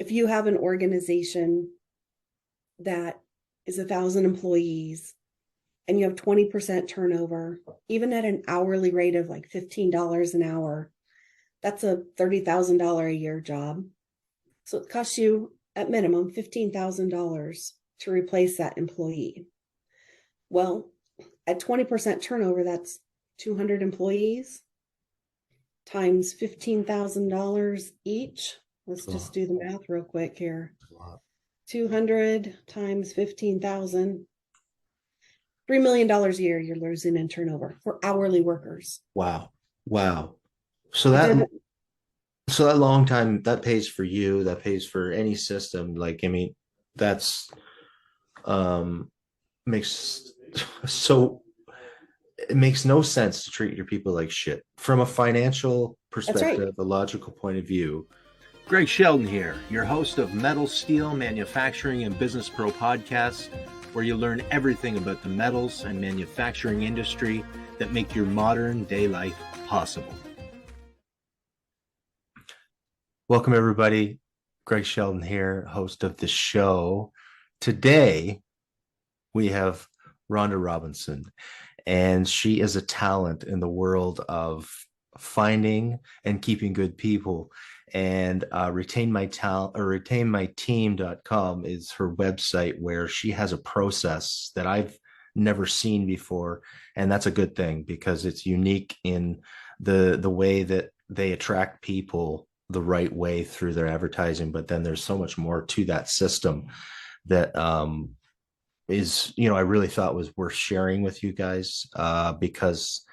if you have an organization that is 1,000 employees and you have 20% turnover, even at an hourly rate of like $15 an hour, that's a $30,000 a year job. So it costs you at minimum $15,000 to replace that employee. Well, at 20% turnover, that's 200 employees times $15,000 each. Let's just do the math real quick here. 200 times 15,000, $3 million a year you're losing in turnover for hourly workers. Wow. Wow. So that long time that pays for you, that pays for any system. Like, I mean, that's makes so it makes no sense to treat your people like shit from a financial That's right. perspective, a logical point of view. Greg Sheldon here, your host of Metal, Steel, Manufacturing, and Business Pro podcast, where you learn everything about the metals and manufacturing industry that make your modern day life possible. Welcome, everybody. Greg Sheldon here, host of the show. Today, we have Ronda Robinson, and she is a talent in the world of finding and keeping good people. And retainmyteam.com is her website, where she has a process that I've never seen before. And that's a good thing, because it's unique in the way that they attract people the right way through their advertising. But then there's so much more to that system that is, I really thought was worth sharing with you guys, because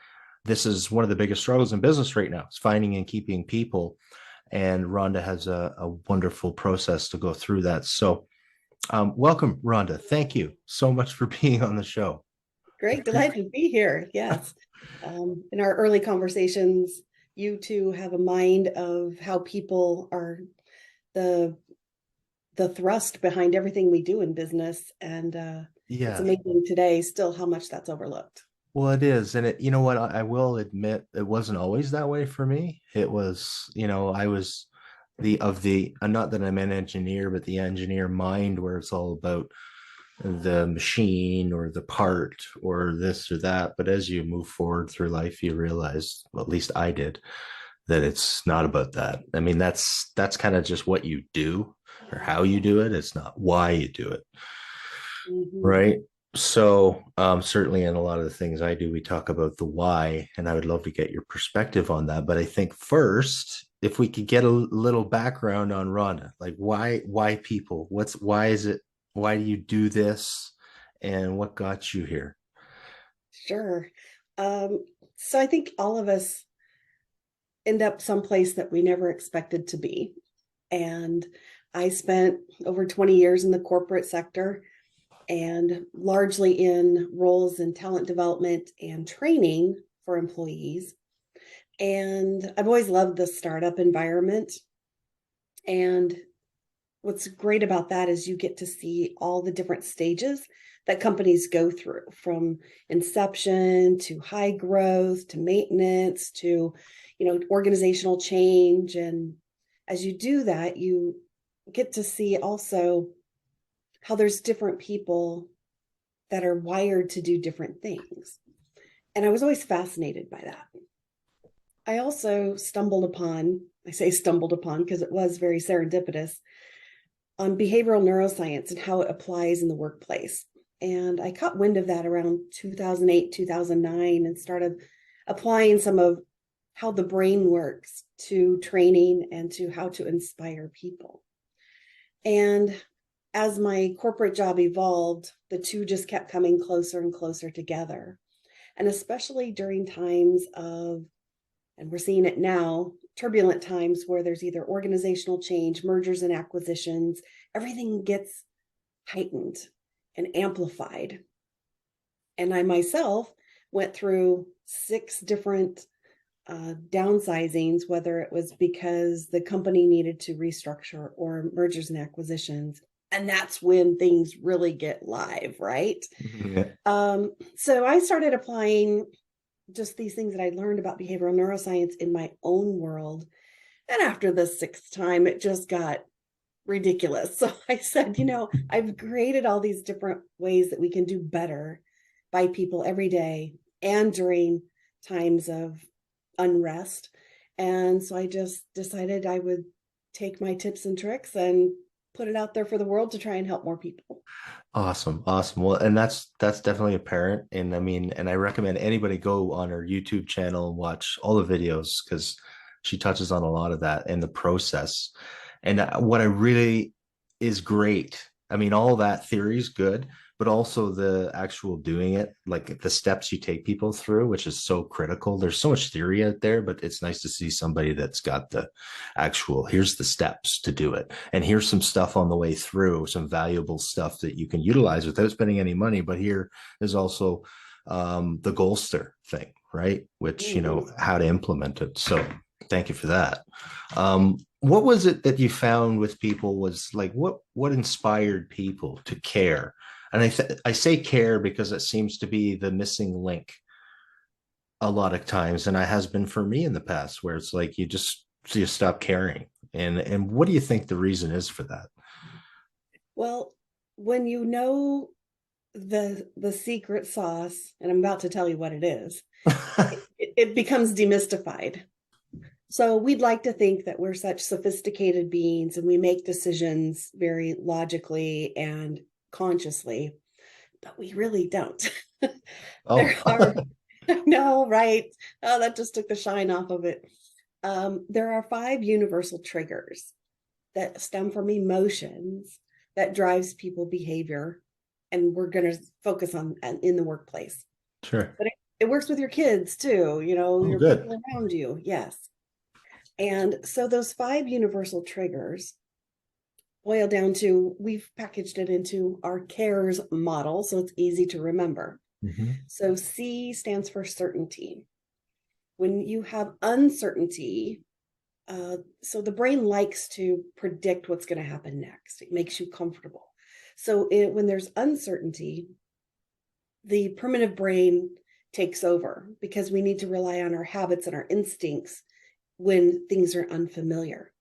this is one of the biggest struggles in business right now. It's finding and keeping people. And Rhonda has a wonderful process to go through that. So welcome, Rhonda. Thank you so much for being on the show. Great. Delighted to be here. Yes. In our early conversations, you two have a mind of how people are the thrust behind everything we do in business. And It's amazing today still how much that's overlooked. Well, it is. And you know what? I will admit it wasn't always that way for me. It was, I was not that I'm an engineer, but the engineer mind, where it's all about the machine or the part or this or that. But as you move forward through life, you realize, well, at least I did, that it's not about that. I mean, that's kind of just what you do or how you do it. It's not why you do it. Mm-hmm. Right. So certainly in a lot of the things I do, we talk about the why, and I would love to get your perspective on that. But I think first, if we could get a little background on Rhonda, like why people? Why is it? Why do you do this? And what got you here? Sure. So I think all of us end up someplace that we never expected to be. And I spent over 20 years in the corporate sector, and largely in roles in talent development and training for employees. And I've always loved the startup environment. And what's great about that is you get to see all the different stages that companies go through, from inception to high growth to maintenance to, organizational change. And as you do that, you get to see also how there's different people that are wired to do different things. And I was always fascinated by that. I also stumbled upon because it was very serendipitous, on behavioral neuroscience and how it applies in the workplace. And I caught wind of that around 2008, 2009, and started applying some of how the brain works to training and to how to inspire people. And as my corporate job evolved, the two just kept coming closer and closer together. And especially during times of, and we're seeing it now, turbulent times where there's either organizational change, mergers and acquisitions, everything gets heightened and amplified. And I myself went through 6 different downsizings, whether it was because the company needed to restructure or mergers and acquisitions. And that's when things really get live, right? Yeah. So I started applying just these things that I learned about behavioral neuroscience in my own world. And after the 6th time, it just got ridiculous. So I said, I've created all these different ways that we can do better by people every day and during times of unrest. And so I just decided I would take my tips and tricks and put it out there for the world to try and help more people. Awesome. Awesome. Well, and that's definitely apparent. And I mean, and I recommend anybody go on her YouTube channel and watch all the videos because she touches on a lot of that and the process. And what I really is great. I mean, all that theory is good, but also the actual doing it, like the steps you take people through, which is so critical. There's so much theory out there, but it's nice to see somebody that's got the actual, here's the steps to do it. And here's some stuff on the way through, some valuable stuff that you can utilize without spending any money. But here is also the Goalster thing, right? Which, how to implement it. So thank you for that. What was it that you found with people was like, what inspired people to care? And I say care because it seems to be the missing link a lot of times, and it has been for me in the past, where it's like you stop caring. And what do you think the reason is for that? Well, when you know the secret sauce, and I'm about to tell you what it is, it becomes demystified. So we'd like to think that we're such sophisticated beings and we make decisions very logically and consciously, but we really don't. Oh, There are, no, right? Oh, that just took the shine off of it. There are 5 universal triggers that stem from emotions that drives people behavior, and we're going to focus on in the workplace. sure. But it works with your kids too, your Good. people around you. Yes. And so those 5 universal triggers boil down to, we've packaged it into our CARES model, so it's easy to remember. Mm-hmm. So C stands for certainty. When you have uncertainty, so the brain likes to predict what's going to happen next. It makes you comfortable. So when there's uncertainty, the primitive brain takes over because we need to rely on our habits and our instincts when things are unfamiliar.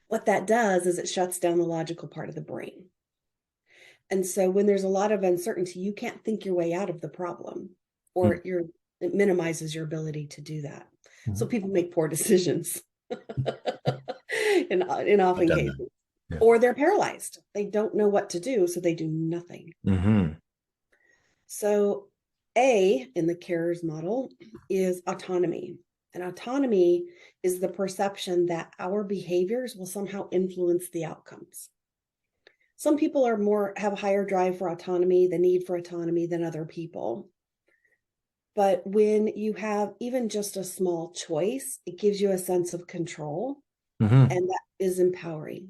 What that does is it shuts down the logical part of the brain. And so when there's a lot of uncertainty, you can't think your way out of the problem, or it minimizes your ability to do that. Mm-hmm. So people make poor decisions in often cases. Yeah. Or they're paralyzed. They don't know what to do, so they do nothing. Mm-hmm. So A in the CARES model is autonomy. And autonomy is the perception that our behaviors will somehow influence the outcomes. Some people have a higher drive for autonomy, the need for autonomy than other people. But when you have even just a small choice, it gives you a sense of control, and that is empowering.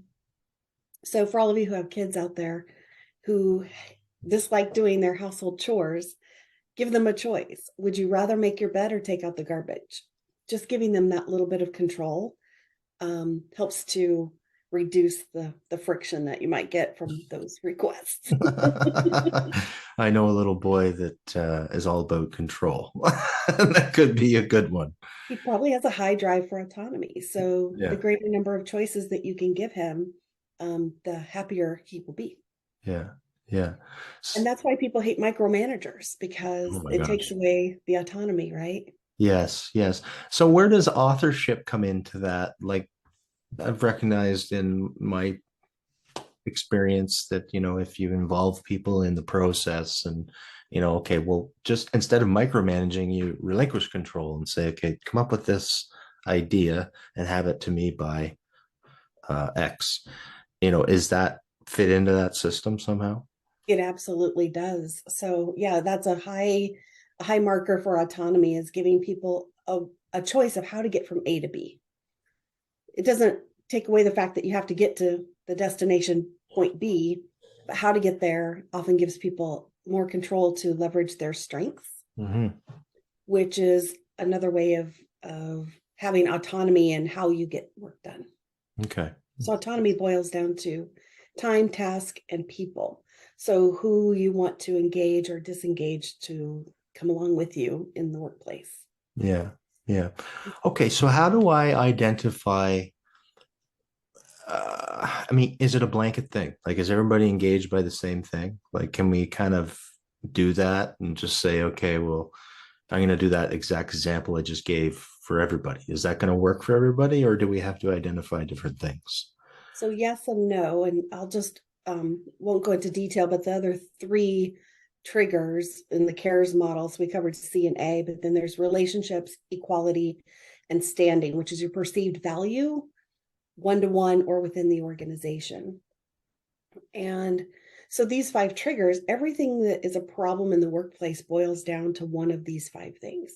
So for all of you who have kids out there who dislike doing their household chores, give them a choice. Would you rather make your bed or take out the garbage? Just giving them that little bit of control helps to reduce the friction that you might get from those requests. I know a little boy that is all about control. That could be a good one. He probably has a high drive for autonomy. So the greater number of choices that you can give him, the happier he will be. Yeah. Yeah. And that's why people hate micromanagers, because it takes away the autonomy, right? Yes. Yes. So where does authorship come into that? Like, I've recognized in my experience that, if you involve people in the process and, okay, well, just instead of micromanaging, you relinquish control and say, okay, come up with this idea and have it to me by X. Is that fit into that system somehow? It absolutely does. So yeah, that's a high marker for autonomy, is giving people a choice of how to get from A to B. It doesn't take away the fact that you have to get to the destination point B, but how to get there often gives people more control to leverage their strengths, which is another way of having autonomy in how you get work done. Okay. So autonomy boils down to time, task, and people. So who you want to engage or disengage to come along with you in the workplace. Yeah. Yeah. Okay. So how do I identify I mean, is it a blanket thing? Like, is everybody engaged by the same thing? Like, can we kind of do that and just say, okay, well, I'm going to do that exact example I just gave for everybody. Is that going to work for everybody, or do we have to identify different things? So yes and no, and I'll just won't go into detail, but the other three triggers in the CARES models, we covered C and A, but then there's relationships, equality, and standing, which is your perceived value, one-to-one or within the organization. And so these five triggers, everything that is a problem in the workplace boils down to one of these five things.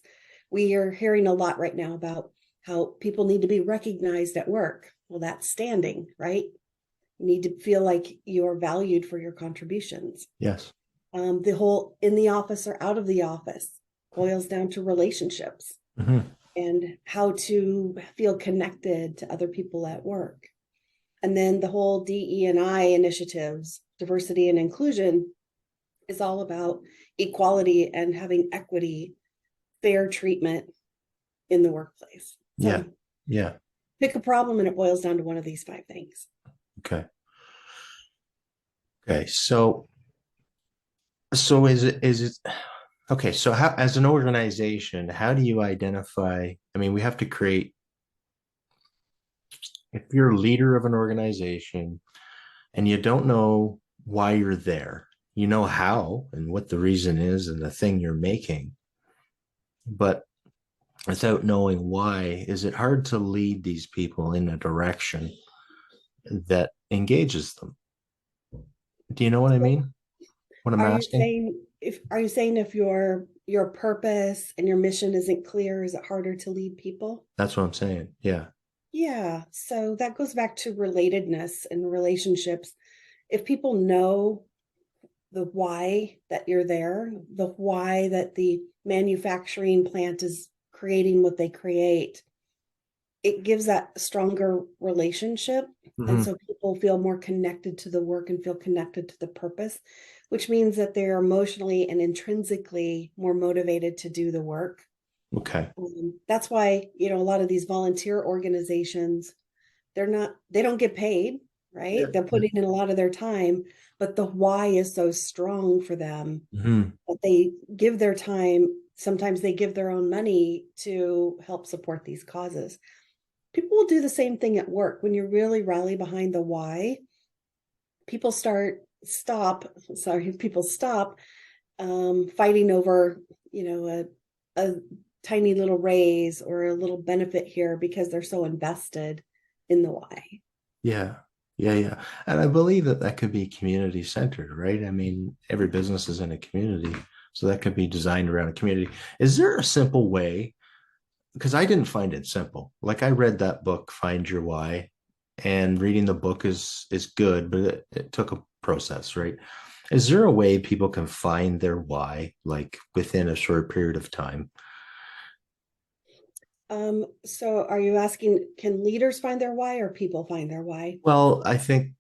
We are hearing a lot right now about how people need to be recognized at work. Well, that's standing, right? You need to feel like you're valued for your contributions. Yes. The whole in the office or out of the office boils down to relationships Mm-hmm. and how to feel connected to other people at work. And then the whole DE&I initiatives, diversity and inclusion, is all about equality and having equity, fair treatment in the workplace. So Yeah. Yeah. pick a problem and it boils down to one of these five things. Okay. Okay. So is it okay? So how, as an organization, how do you identify? I mean, we have to create, if you're a leader of an organization and you don't know why you're there, you know how and what the reason is and the thing you're making, but without knowing why, is it hard to lead these people in a direction that engages them? Do you know what I mean? What I'm Are you asking? saying if your purpose and your mission isn't clear, is it harder to lead people? That's what I'm saying. Yeah. Yeah, so that goes back to relatedness and relationships. If people know the why that you're there, the why that the manufacturing plant is creating what they create, it gives that stronger relationship. And Mhm. so people feel more connected to the work and feel connected to the purpose, which means that they're emotionally and intrinsically more motivated to do the work. Okay. That's why, a lot of these volunteer organizations, they don't get paid, Yeah. right? They're putting in a lot of their time, but the why is so strong for them Mhm. that they give their time. Sometimes they give their own money to help support these causes. People will do the same thing at work. When you really rally behind the why, people people stop fighting over, a tiny little raise or a little benefit here because they're so invested in the why. Yeah. Yeah. Yeah. And I believe that that could be community centered, right? I mean, every business is in a community. So that could be designed around a community. Is there a simple way? Because I didn't find it simple. Like, I read that book, Find Your Why, and reading the book is good, but it took a process, right? Is there a way people can find their why, like within a short period of time? So are you asking, can leaders find their why or people find their why? Well, I think,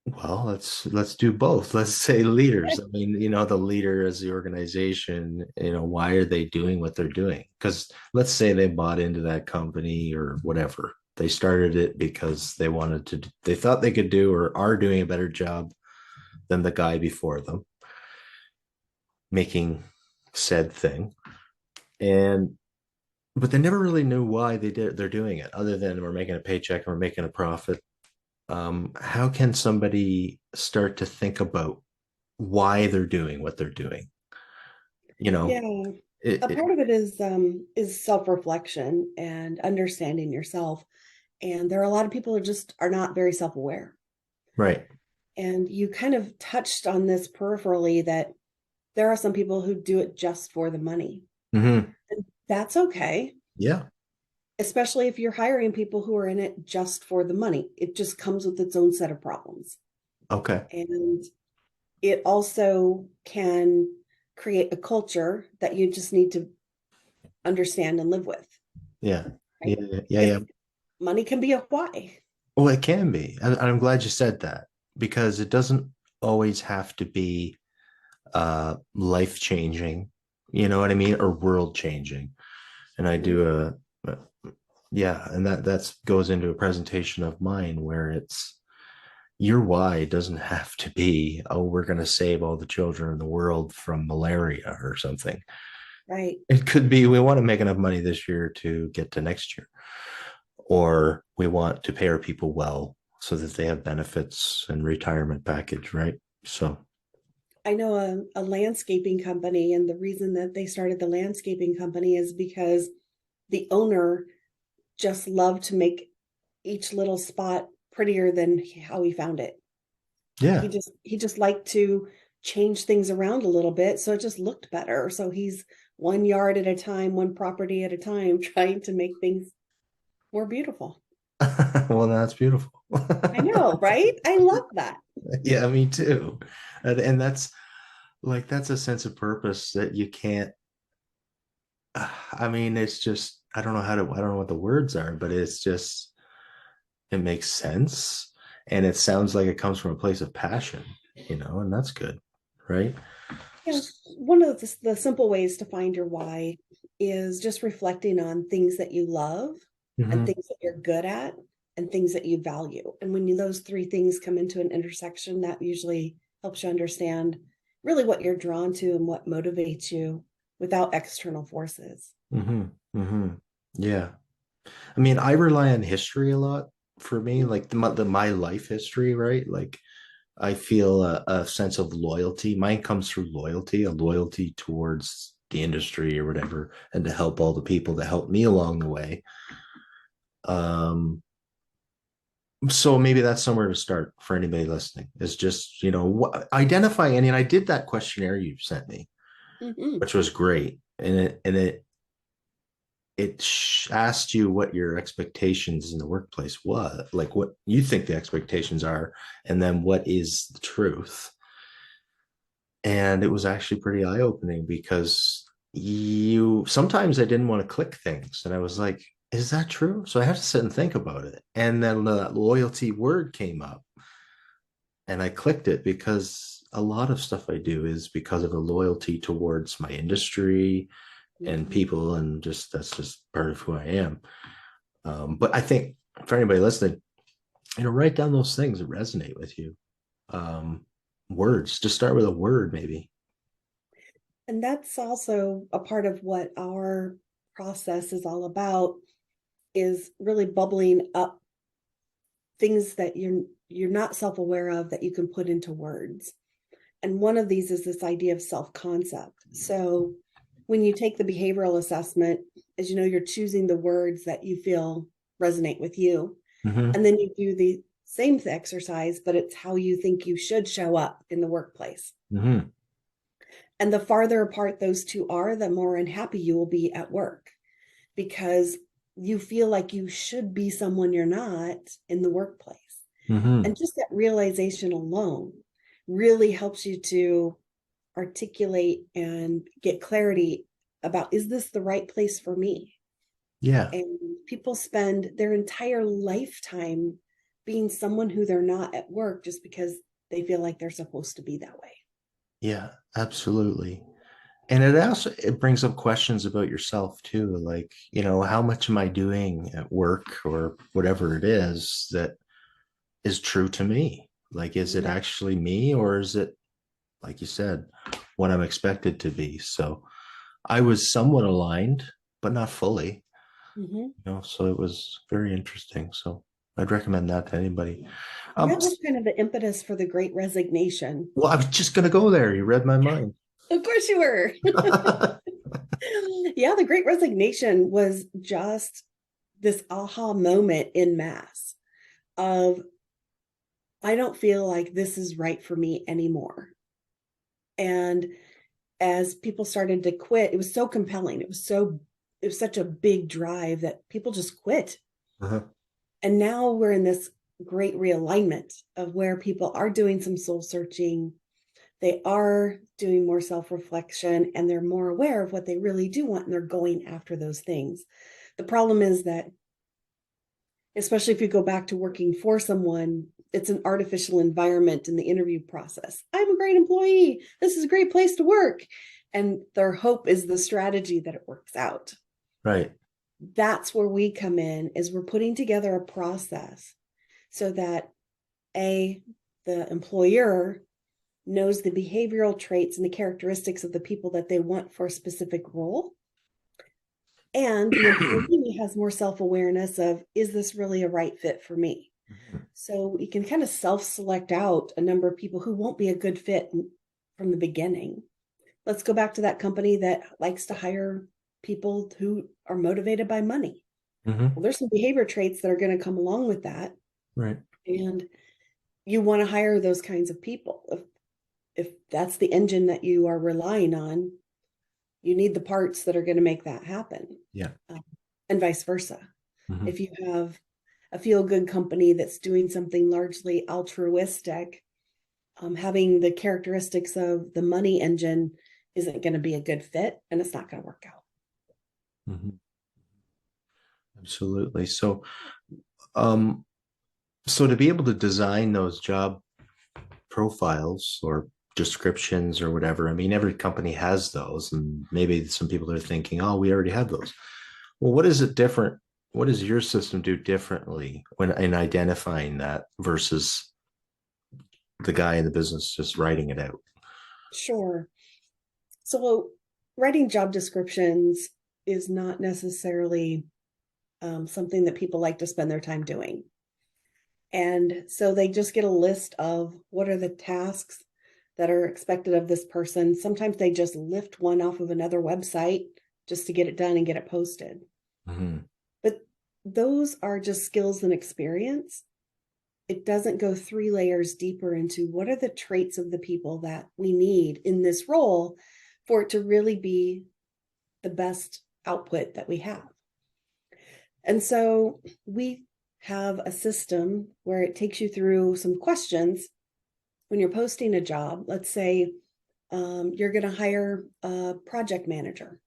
well, let's do both. Let's say leaders. I mean, the leader as the organization, why are they doing what they're doing? Because let's say they bought into that company or whatever. They started it because they thought they could do or are doing a better job than the guy before them making said thing. And but they never really knew why they're doing it, other than we're making a paycheck and we're making a profit. How can somebody start to think about why they're doing what they're doing? You Yeah, know, a part of it is self-reflection and understanding yourself. And there are a lot of people who just are not very self-aware. right. And you kind of touched on this peripherally that there are some people who do it just for the money. Hmm. And that's okay, Yeah. especially if you're hiring people who are in it just for the money. It just comes with its own set of problems. Okay. And it also can create a culture that you just need to understand and live with, Yeah. right? Yeah. Yeah. Yeah. If money can be a why. Well, it can be. I'm glad you said that, because it doesn't always have to be life changing, you know what I mean, or world changing. And I do Yeah, and that goes into a presentation of mine where it's your why doesn't have to be, oh, we're going to save all the children in the world from malaria or something. Right. It could be we want to make enough money this year to get to next year, or we want to pay our people well so that they have benefits and retirement package, right? So, I know a landscaping company, and the reason that they started the landscaping company is because the owner just loved to make each little spot prettier than how he found it. yeah. He just liked to change things around a little bit so it just looked better. So he's one yard at a time, one property at a time, trying to make things more beautiful. Well, that's beautiful. I know, right? I love that. Yeah, me too. And that's like that's a sense of purpose that you can't I mean, it's just I don't know what the words are, but it's just it makes sense and it sounds like it comes from a place of passion, and that's good, right? Yeah, one of the simple ways to find your why is just reflecting on things that you love and Mhm. things that you're good at and things that you value. And when those three things come into an intersection, that usually helps you understand really what you're drawn to and what motivates you without external forces. Mhm. Mhm. Yeah. I mean, I rely on history a lot for me, like my life history, right? Like I feel a sense of loyalty. Mine comes through loyalty, a loyalty towards the industry or whatever, and to help all the people that helped me along the way. Um, so maybe that's somewhere to start for anybody listening is just, identify any, and I did that questionnaire you sent me, Mm-hmm. which was great. And it asked you what your expectations in the workplace was, like what you think the expectations are, and then what is the truth. And it was actually pretty eye-opening because you sometimes I didn't want to click things, and I was like, is that true? So I have to sit and think about it. And then the loyalty word came up, and I clicked it because a lot of stuff I do is because of a loyalty towards my industry and Mm-hmm. people, and just that's just part of who I am. But I think for anybody listening, write down those things that resonate with you. Um, Words, just start with a word, maybe. And that's also a part of what our process is all about, is really bubbling up things that you're not self-aware of that you can put into words. And one of these is this idea of self-concept. So when you take the behavioral assessment, as you know, you're choosing the words that you feel resonate with you. Mm-hmm. And then you do the same exercise, but it's how you think you should show up in the workplace. Mm-hmm. And the farther apart those two are, the more unhappy you will be at work because you feel like you should be someone you're not in the workplace. Mm-hmm. And just that realization alone really helps you to articulate and get clarity about, is this the right place for me? Yeah. And people spend their entire lifetime being someone who they're not at work just because they feel like they're supposed to be that way. Yeah, absolutely. And it brings up questions about yourself too, like, how much am I doing at work or whatever it is that is true to me? Like, is it Yeah. actually me, or is it, like you said, what I'm expected to be? So I was somewhat aligned, but not fully, Mm-hmm. so it was very interesting. So I'd recommend that to anybody. That was kind of the impetus for the Great Resignation. Well, I was just going to go there. You read my mind. Of course you were. Yeah, the Great Resignation was just this aha moment in mass of, I don't feel like this is right for me anymore. And as people started to quit, it was so compelling. It was such a big drive that people just quit. Uh-huh. And now we're in this great realignment of where people are doing some soul searching. They are doing more self-reflection and they're more aware of what they really do want, and they're going after those things. The problem is that, especially if you go back to working for someone, it's an artificial environment in the interview process. I'm a great employee. This is a great place to work. And their hope is the strategy that it works out. Right. that's where we come in, is we're putting together a process so that the employer knows the behavioral traits and the characteristics of the people that they want for a specific role. And the employee has more self-awareness of, is this really a right fit for me? So you can kind of self-select out a number of people who won't be a good fit from the beginning. Let's go back to that company that likes to hire people who are motivated by money. Well, there's some behavior traits that are going to come along with that. Right. And you want to hire those kinds of people. If that's the engine that you are relying on, you need the parts that are going to make that happen. Yeah. And vice versa. If you have a feel-good company that's doing something largely altruistic, having the characteristics of the money engine isn't going to be a good fit, and it's not going to work out. Absolutely. So, so to be able to design those job profiles or descriptions or whatever, I mean, every company has those, and maybe some people are thinking, oh, we already have those. Well, what is it different? What does your system do differently when in identifying that versus the guy in the business just writing it out? Sure. So writing job descriptions is not necessarily something that people like to spend their time doing. And so they just get a list of what are the tasks that are expected of this person. Sometimes they just lift one off of another website just to get it done and get it posted. But those are just skills and experience. It doesn't go 3 layers deeper into what are the traits of the people that we need in this role for it to really be the best output that we have. And so we have a system where it takes you through some questions when you're posting a job. Let's say you're going to hire a project manager.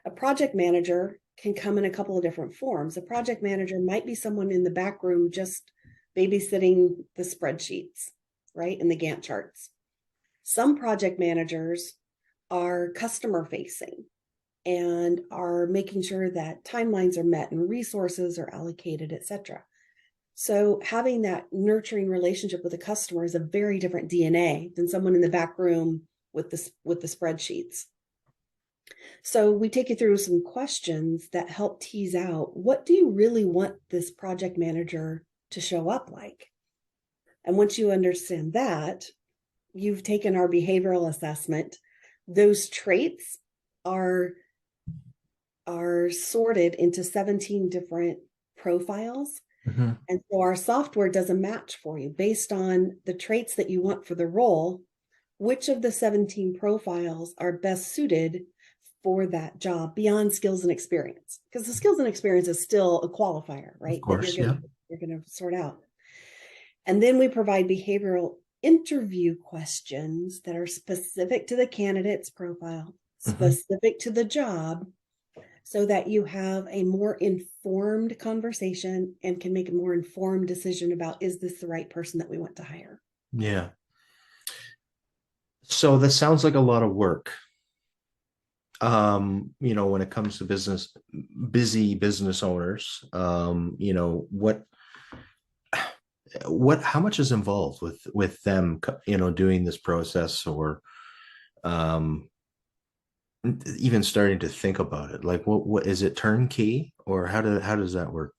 A project manager can come in a couple of different forms. A project manager might be someone in the back room just babysitting the spreadsheets, right, and the Gantt charts. Some project managers are customer facing and are making sure that timelines are met and resources are allocated, etc. So having that nurturing relationship with a customer is a very different DNA than someone in the back room with the spreadsheets. So we take you through some questions that help tease out, what do you really want this project manager to show up like? And once you understand that, you've taken our behavioral assessment. Those traits are sorted into 17 different profiles. And so our software does a match for you based on the traits that you want for the role. Which of the 17 profiles are best suited for that job beyond skills and experience? Because the skills and experience is still a qualifier, right? Of course, you're going to sort out. And then we provide behavioral interview questions that are specific to the candidate's profile, specific to the job, so that you have a more informed conversation and can make a more informed decision about, is this the right person that we want to hire? Yeah. So this sounds like a lot of work. When it comes to busy business owners, how much is involved with them, doing this process, or even starting to think about it? Like, what is it, turnkey, or how does that work?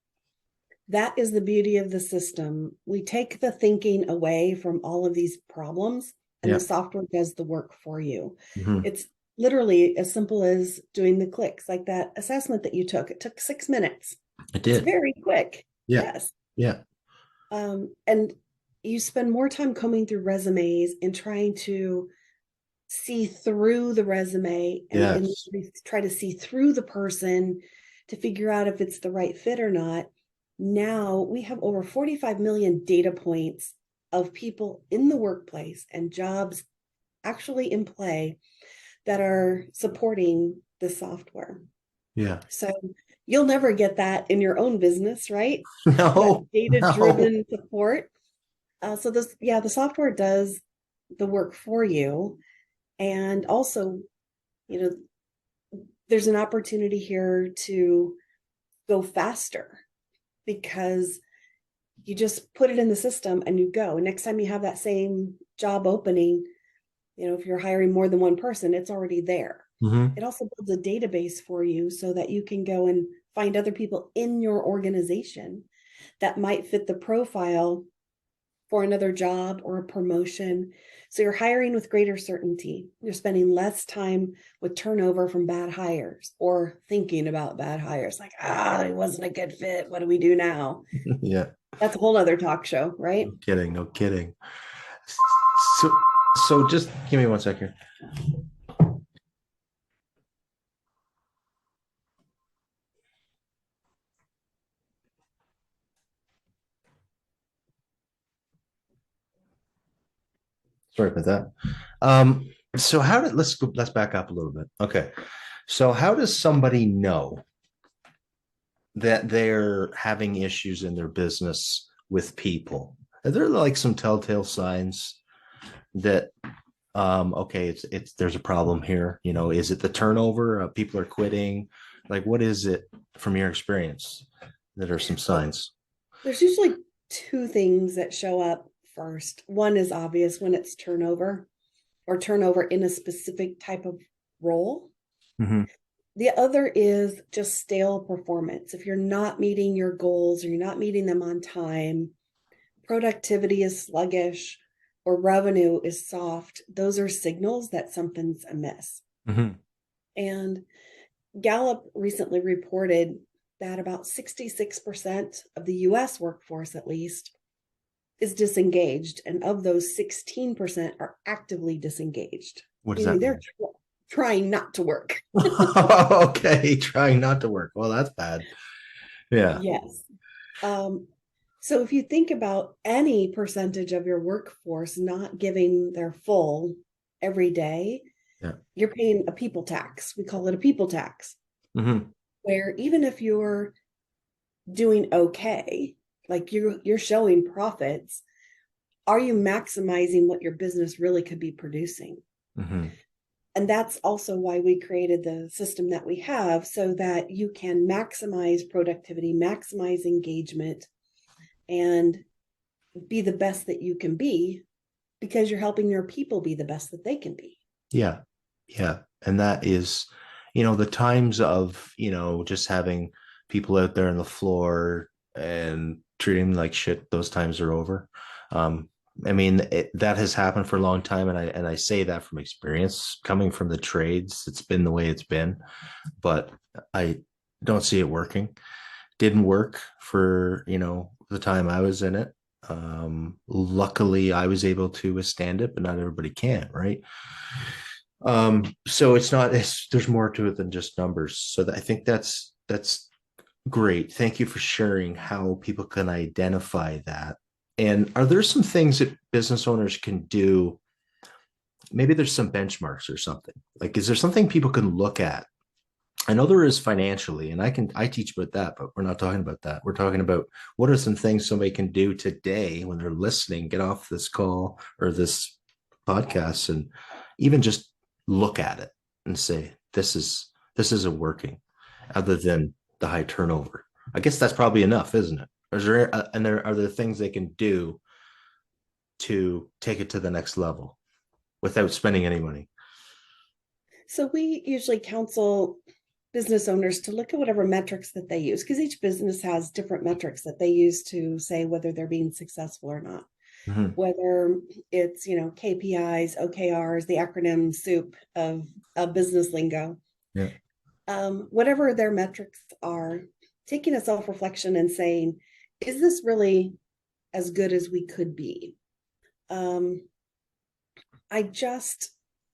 That is the beauty of the system. We take the thinking away from all of these problems, and the software does the work for you. It's literally as simple as doing the clicks, like that assessment that you took. It took 6 minutes. It did. It's very quick. Yeah. Yes. Yeah. And you spend more time combing through resumes and trying to see through the resume and try to see through the person to figure out if it's the right fit or not. Now we have over 45 million data points of people in the workplace and jobs actually in play that are supporting the software. Yeah. So you'll never get that in your own business, right? No. Data-driven support. So the software does the work for you. And also, there's an opportunity here to go faster because you just put it in the system and you go. Next time you have that same job opening, if you're hiring more than one person, it's already there. Mm-hmm. It also builds a database for you so that you can go and find other people in your organization that might fit the profile for another job or a promotion. So you're hiring with greater certainty. You're spending less time with turnover from bad hires or thinking about bad hires, like, it wasn't a good fit. What do we do now? Yeah. That's a whole other talk show, right? No kidding. No kidding. So, just give me 1 second. Sorry about that. So let's back up a little bit. Okay. So how does somebody know that they're having issues in their business with people? Are there like some telltale signs that okay, it's there's a problem here? Is it the turnover? People are quitting? Like, what is it from your experience that are some signs? There's usually two things that show up first. One is obvious when it's turnover or turnover in a specific type of role. Mm-hmm. The other is just stale performance. If you're not meeting your goals or you're not meeting them on time, productivity is sluggish, or revenue is soft, those are signals that something's amiss. Mm-hmm. And Gallup recently reported that about 66% of the US workforce, at least, is disengaged. And of those, 16% are actively disengaged. What does that mean? They're trying not to work. Okay, trying not to work. Well, that's bad. Yeah. Yes. So if you think about any percentage of your workforce not giving their full every day, Yeah. you're paying a people tax. We call it a people tax, Mm-hmm. where even if you're doing okay, like you're showing profits, are you maximizing what your business really could be producing? Mm-hmm. And that's also why we created the system that we have, so that you can maximize productivity, maximize engagement, and be the best that you can be, because you're helping your people be the best that they can be. Yeah. Yeah. And that is, the times of, just having people out there on the floor and treating them like shit, those times are over. I mean, that has happened for a long time. And I say that from experience, coming from the trades. It's been the way it's been, but I don't see it working. Didn't work for, the time I was in it. Luckily I was able to withstand it, but not everybody can, right? So there's more to it than just numbers. So I think that's great. Thank you for sharing how people can identify that. And are there some things that business owners can do? Maybe there's some benchmarks or something. Like, is there something people can look at? I know there is financially, and I teach about that, but we're not talking about that. We're talking about what are some things somebody can do today when they're listening, get off this call or this podcast, and even just look at it and say, this isn't working, other than the high turnover. I guess that's probably enough, isn't it? Are there things they can do to take it to the next level without spending any money? So we usually counsel business owners to look at whatever metrics that they use, because each business has different metrics that they use to say whether they're being successful or not. Mm-hmm. Whether it's, KPIs, OKRs, the acronym soup of business lingo. Yeah. Whatever their metrics are, taking a self-reflection and saying, is this really as good as we could be? I just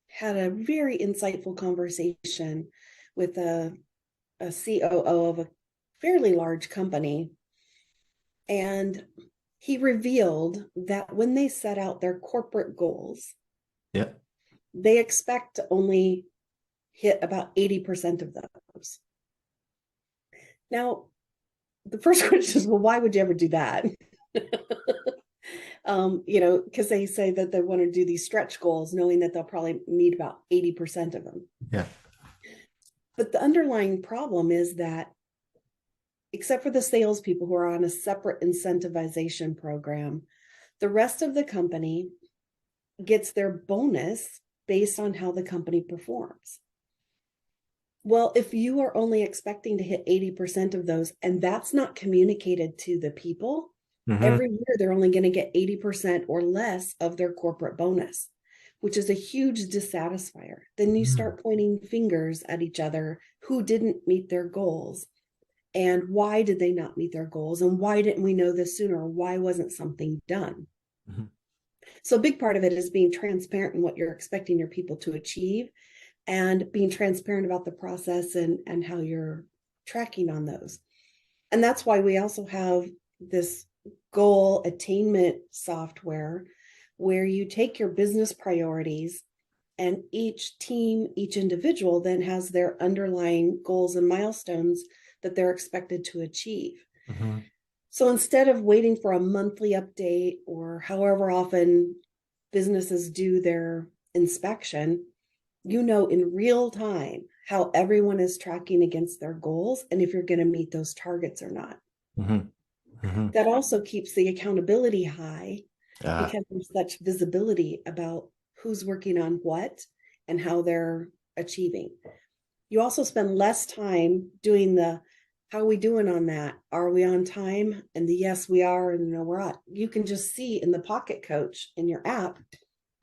had a very insightful conversation with a COO of a fairly large company. And he revealed that when they set out their corporate goals, yeah, they expect to only hit about 80% of those. Now, the first question is, well, why would you ever do that? Because they say that they want to do these stretch goals, knowing that they'll probably meet about 80% of them. Yeah. But the underlying problem is that except for the salespeople who are on a separate incentivization program, the rest of the company gets their bonus based on how the company performs. Well, if you are only expecting to hit 80% of those, and that's not communicated to the people, every year they're only going to get 80% or less of their corporate bonus, which is a huge dissatisfier. Then you start pointing fingers at each other who didn't meet their goals. And why did they not meet their goals? And why didn't we know this sooner? Why wasn't something done? So a big part of it is being transparent in what you're expecting your people to achieve and being transparent about the process and how you're tracking on those. And that's why we also have this goal attainment software where you take your business priorities and each team, each individual then has their underlying goals and milestones that they're expected to achieve. So instead of waiting for a monthly update or however often businesses do their inspection, you know in real time how everyone is tracking against their goals and if you're going to meet those targets or not. That also keeps the accountability high because there's such visibility about who's working on what and how they're achieving. You also spend less time doing the how are we doing on that? Are we on time? And the yes, we are, and no, we're not. You can just see in the Pocket Coach in your app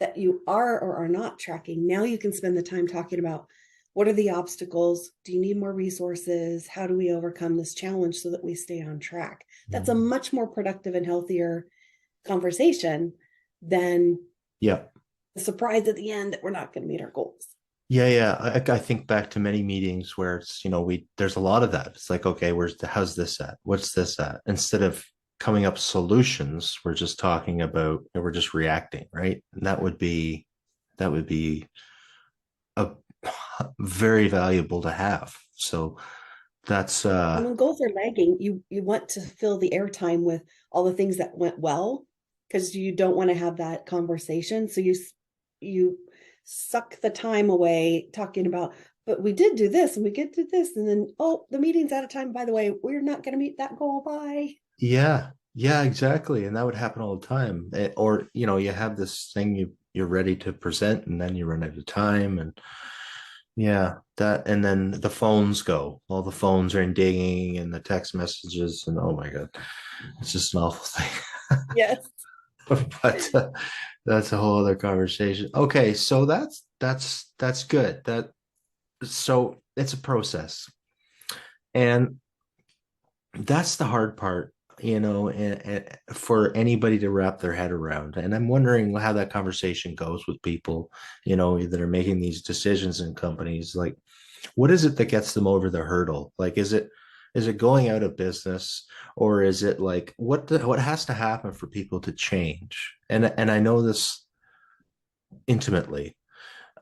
that you are or are not tracking. Now you can spend the time talking about what are the obstacles? Do you need more resources? How do we overcome this challenge so that we stay on track? That's a much more productive and healthier conversation than the surprise at the end that we're not going to meet our goals. I think back to many meetings where it's, there's a lot of that. It's like, okay, how's this at? What's this at? Instead of coming up solutions, we're just talking about, we're just reacting, right? And that would be a very valuable to have. So that's and when goals are lagging, you want to fill the airtime with all the things that went well because you don't want to have that conversation. So you suck the time away talking about, but we did do this and we did this, and then the meeting's out of time, by the way, we're not going to meet that goal. Bye. Yeah, exactly. And that would happen all the time. Or you have this thing you're ready to present and then you run out of time, and and then the phones go, all the phones are dinging and the text messages, and oh my God, it's just an awful thing. Yes. But that's a whole other conversation. Okay, so that's good. So it's a process, and that's the hard part, and for anybody to wrap their head around. And I'm wondering how that conversation goes with people, that are making these decisions in companies. Like, what is it that gets them over the hurdle? Like, is it going out of business, or is it like what has to happen for people to change? And I know this intimately,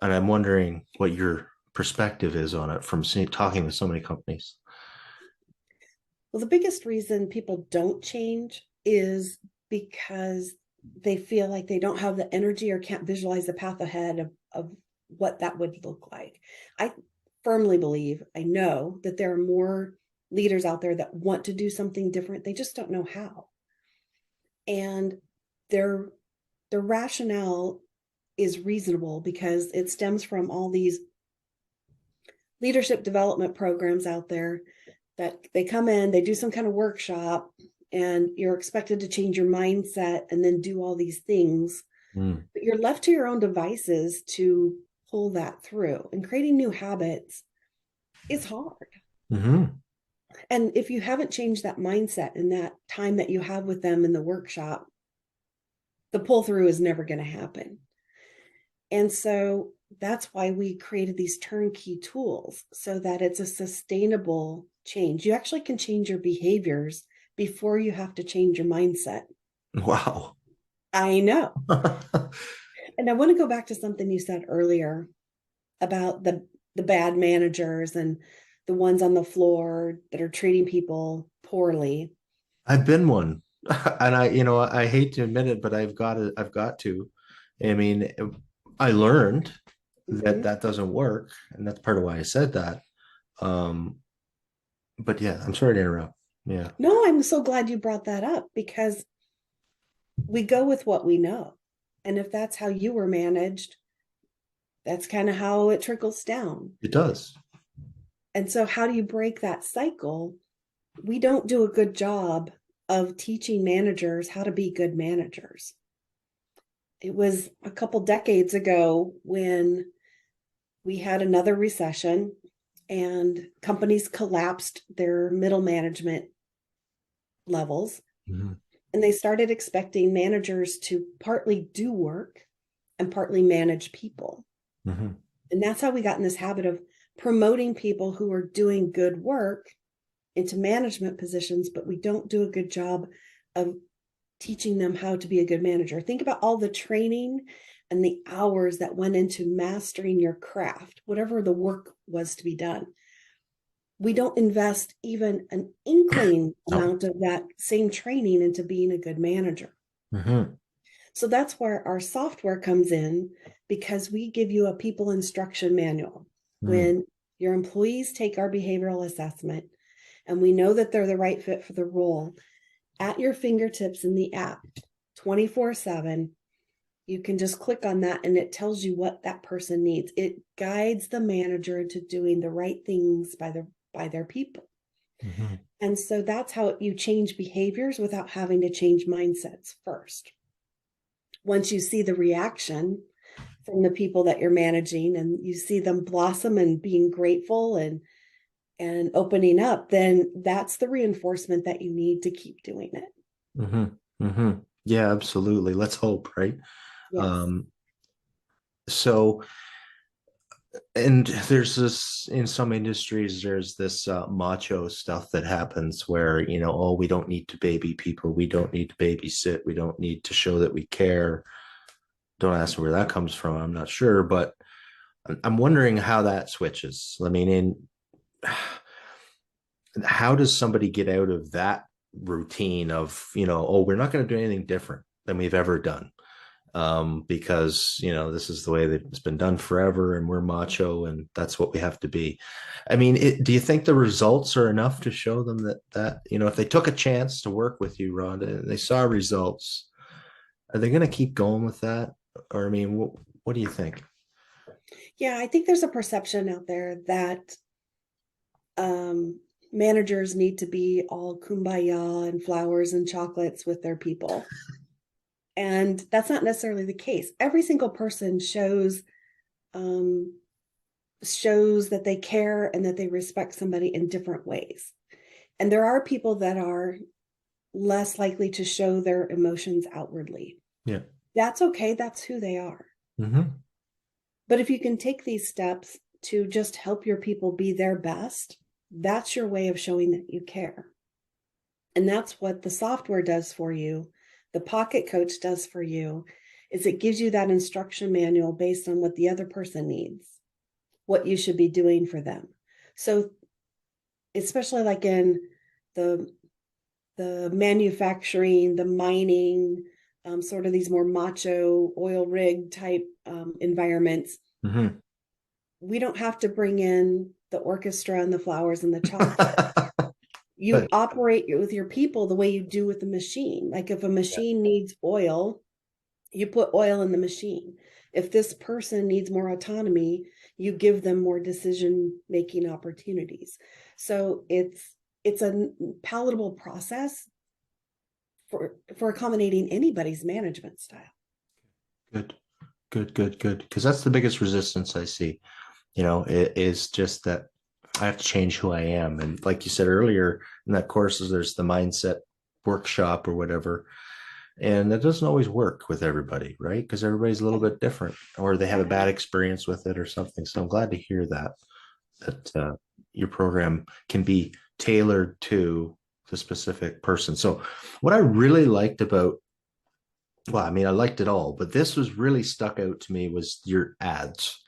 and I'm wondering what your perspective is on it from talking with so many companies. Well, the biggest reason people don't change is because they feel like they don't have the energy or can't visualize the path ahead of what that would look like. I firmly believe, I know that there are more leaders out there that want to do something different. They just don't know how. And their rationale is reasonable because it stems from all these leadership development programs out there that they come in, they do some kind of workshop, and you're expected to change your mindset and then do all these things. But you're left to your own devices to pull that through. And creating new habits is hard. And if you haven't changed that mindset in that time that you have with them in the workshop, the pull through is never going to happen. And so that's why we created these turnkey tools so that it's a sustainable change. You actually can change your behaviors before you have to change your mindset. Wow. I know. And I want to go back to something you said earlier about the bad managers and the ones on the floor that are treating people poorly. I've been one. And I hate to admit it, but I've got to. I mean, I learned that doesn't work, and that's part of why I said that. But yeah, I'm sorry to interrupt. Yeah. No, I'm so glad you brought that up, because we go with what we know. And if that's how you were managed, that's kind of how it trickles down. It does. And so, how do you break that cycle? We don't do a good job of teaching managers how to be good managers. It was a couple decades ago when we had another recession and companies collapsed their middle management levels, Mm-hmm. and they started expecting managers to partly do work and partly manage people. Mm-hmm. And that's how we got in this habit of promoting people who are doing good work into management positions, but we don't do a good job of teaching them how to be a good manager. Think about all the training and the hours that went into mastering your craft, whatever the work was to be done. We don't invest even an inkling amount of that same training into being a good manager. Mm-hmm. So that's where our software comes in, because we give you a people instruction manual. When your employees take our behavioral assessment and we know that they're the right fit for the role, at your fingertips in the app 24/7, you can just click on that and it tells you what that person needs. It guides the manager into doing the right things by their people. Mm-hmm. And so that's how you change behaviors without having to change mindsets first. Once you see the reaction from the people that you're managing and you see them blossom and being grateful and opening up, then that's the reinforcement that you need to keep doing it. Mm-hmm. Mm-hmm. Yeah, absolutely. Let's hope, right? Yes. So, and there's this in some industries, there's this macho stuff that happens where, oh, we don't need to baby people. We don't need to babysit. We don't need to show that we care. Don't ask me where that comes from. I'm not sure, but I'm wondering how that switches. I mean, how does somebody get out of that routine of, oh, we're not going to do anything different than we've ever done? Because this is the way that it's been done forever, and we're macho, and that's what we have to be. I mean, do you think the results are enough to show them that if they took a chance to work with you, Rhonda, and they saw results, are they going to keep going with that? Or I mean, what do you think? Yeah, I think there's a perception out there that managers need to be all kumbaya and flowers and chocolates with their people. And that's not necessarily the case. Every single person shows that they care and that they respect somebody in different ways. And there are people that are less likely to show their emotions outwardly. Yeah. That's okay. That's who they are. Mm-hmm. But if you can take these steps to just help your people be their best, that's your way of showing that you care. And that's what the software does for you. The Pocket Coach does for you, is it gives you that instruction manual based on what the other person needs, what you should be doing for them. So especially like in the manufacturing, the mining, sort of these more macho oil rig type environments, Mm-hmm. we don't have to bring in the orchestra and the flowers and the chocolate. You operate with your people the way you do with the machine. Like if a machine needs oil, you put oil in the machine. If this person needs more autonomy, you give them more decision-making opportunities. So it's a palatable process for accommodating anybody's management style. Good. Because that's the biggest resistance I see. It is just that I have to change who I am. And like you said earlier in that course, there's the mindset workshop or whatever. And that doesn't always work with everybody, right? Because everybody's a little bit different, or they have a bad experience with it or something. So I'm glad to hear that your program can be tailored to the specific person. So what I really liked about, well, I mean, I liked it all, but this was really stuck out to me was your ads.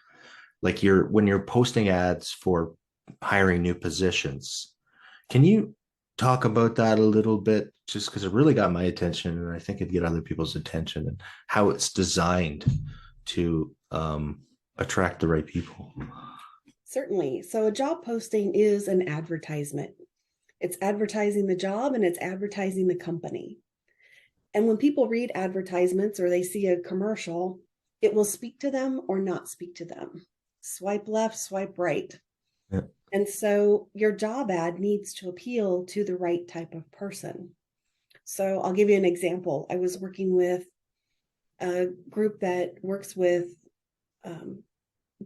Like when you're posting ads for hiring new positions. Can you talk about that a little bit? Just because it really got my attention, and I think it'd get other people's attention, and how it's designed to attract the right people. Certainly. So a job posting is an advertisement. It's advertising the job and it's advertising the company. And when people read advertisements or they see a commercial, it will speak to them or not speak to them. Swipe left, swipe right. Yeah. And so your job ad needs to appeal to the right type of person. So I'll give you an example. I was working with a group that works with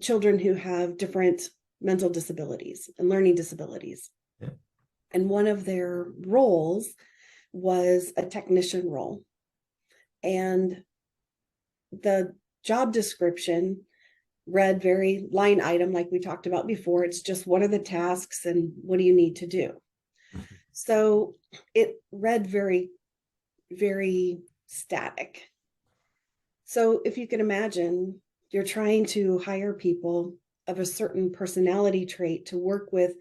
children who have different mental disabilities and learning disabilities. Yeah. And one of their roles was a technician role. And the job description read very line item, like we talked about before. It's just, what are the tasks and what do you need to do? Mm-hmm. So it read very, very static. So if you can imagine, you're trying to hire people of a certain personality trait to work with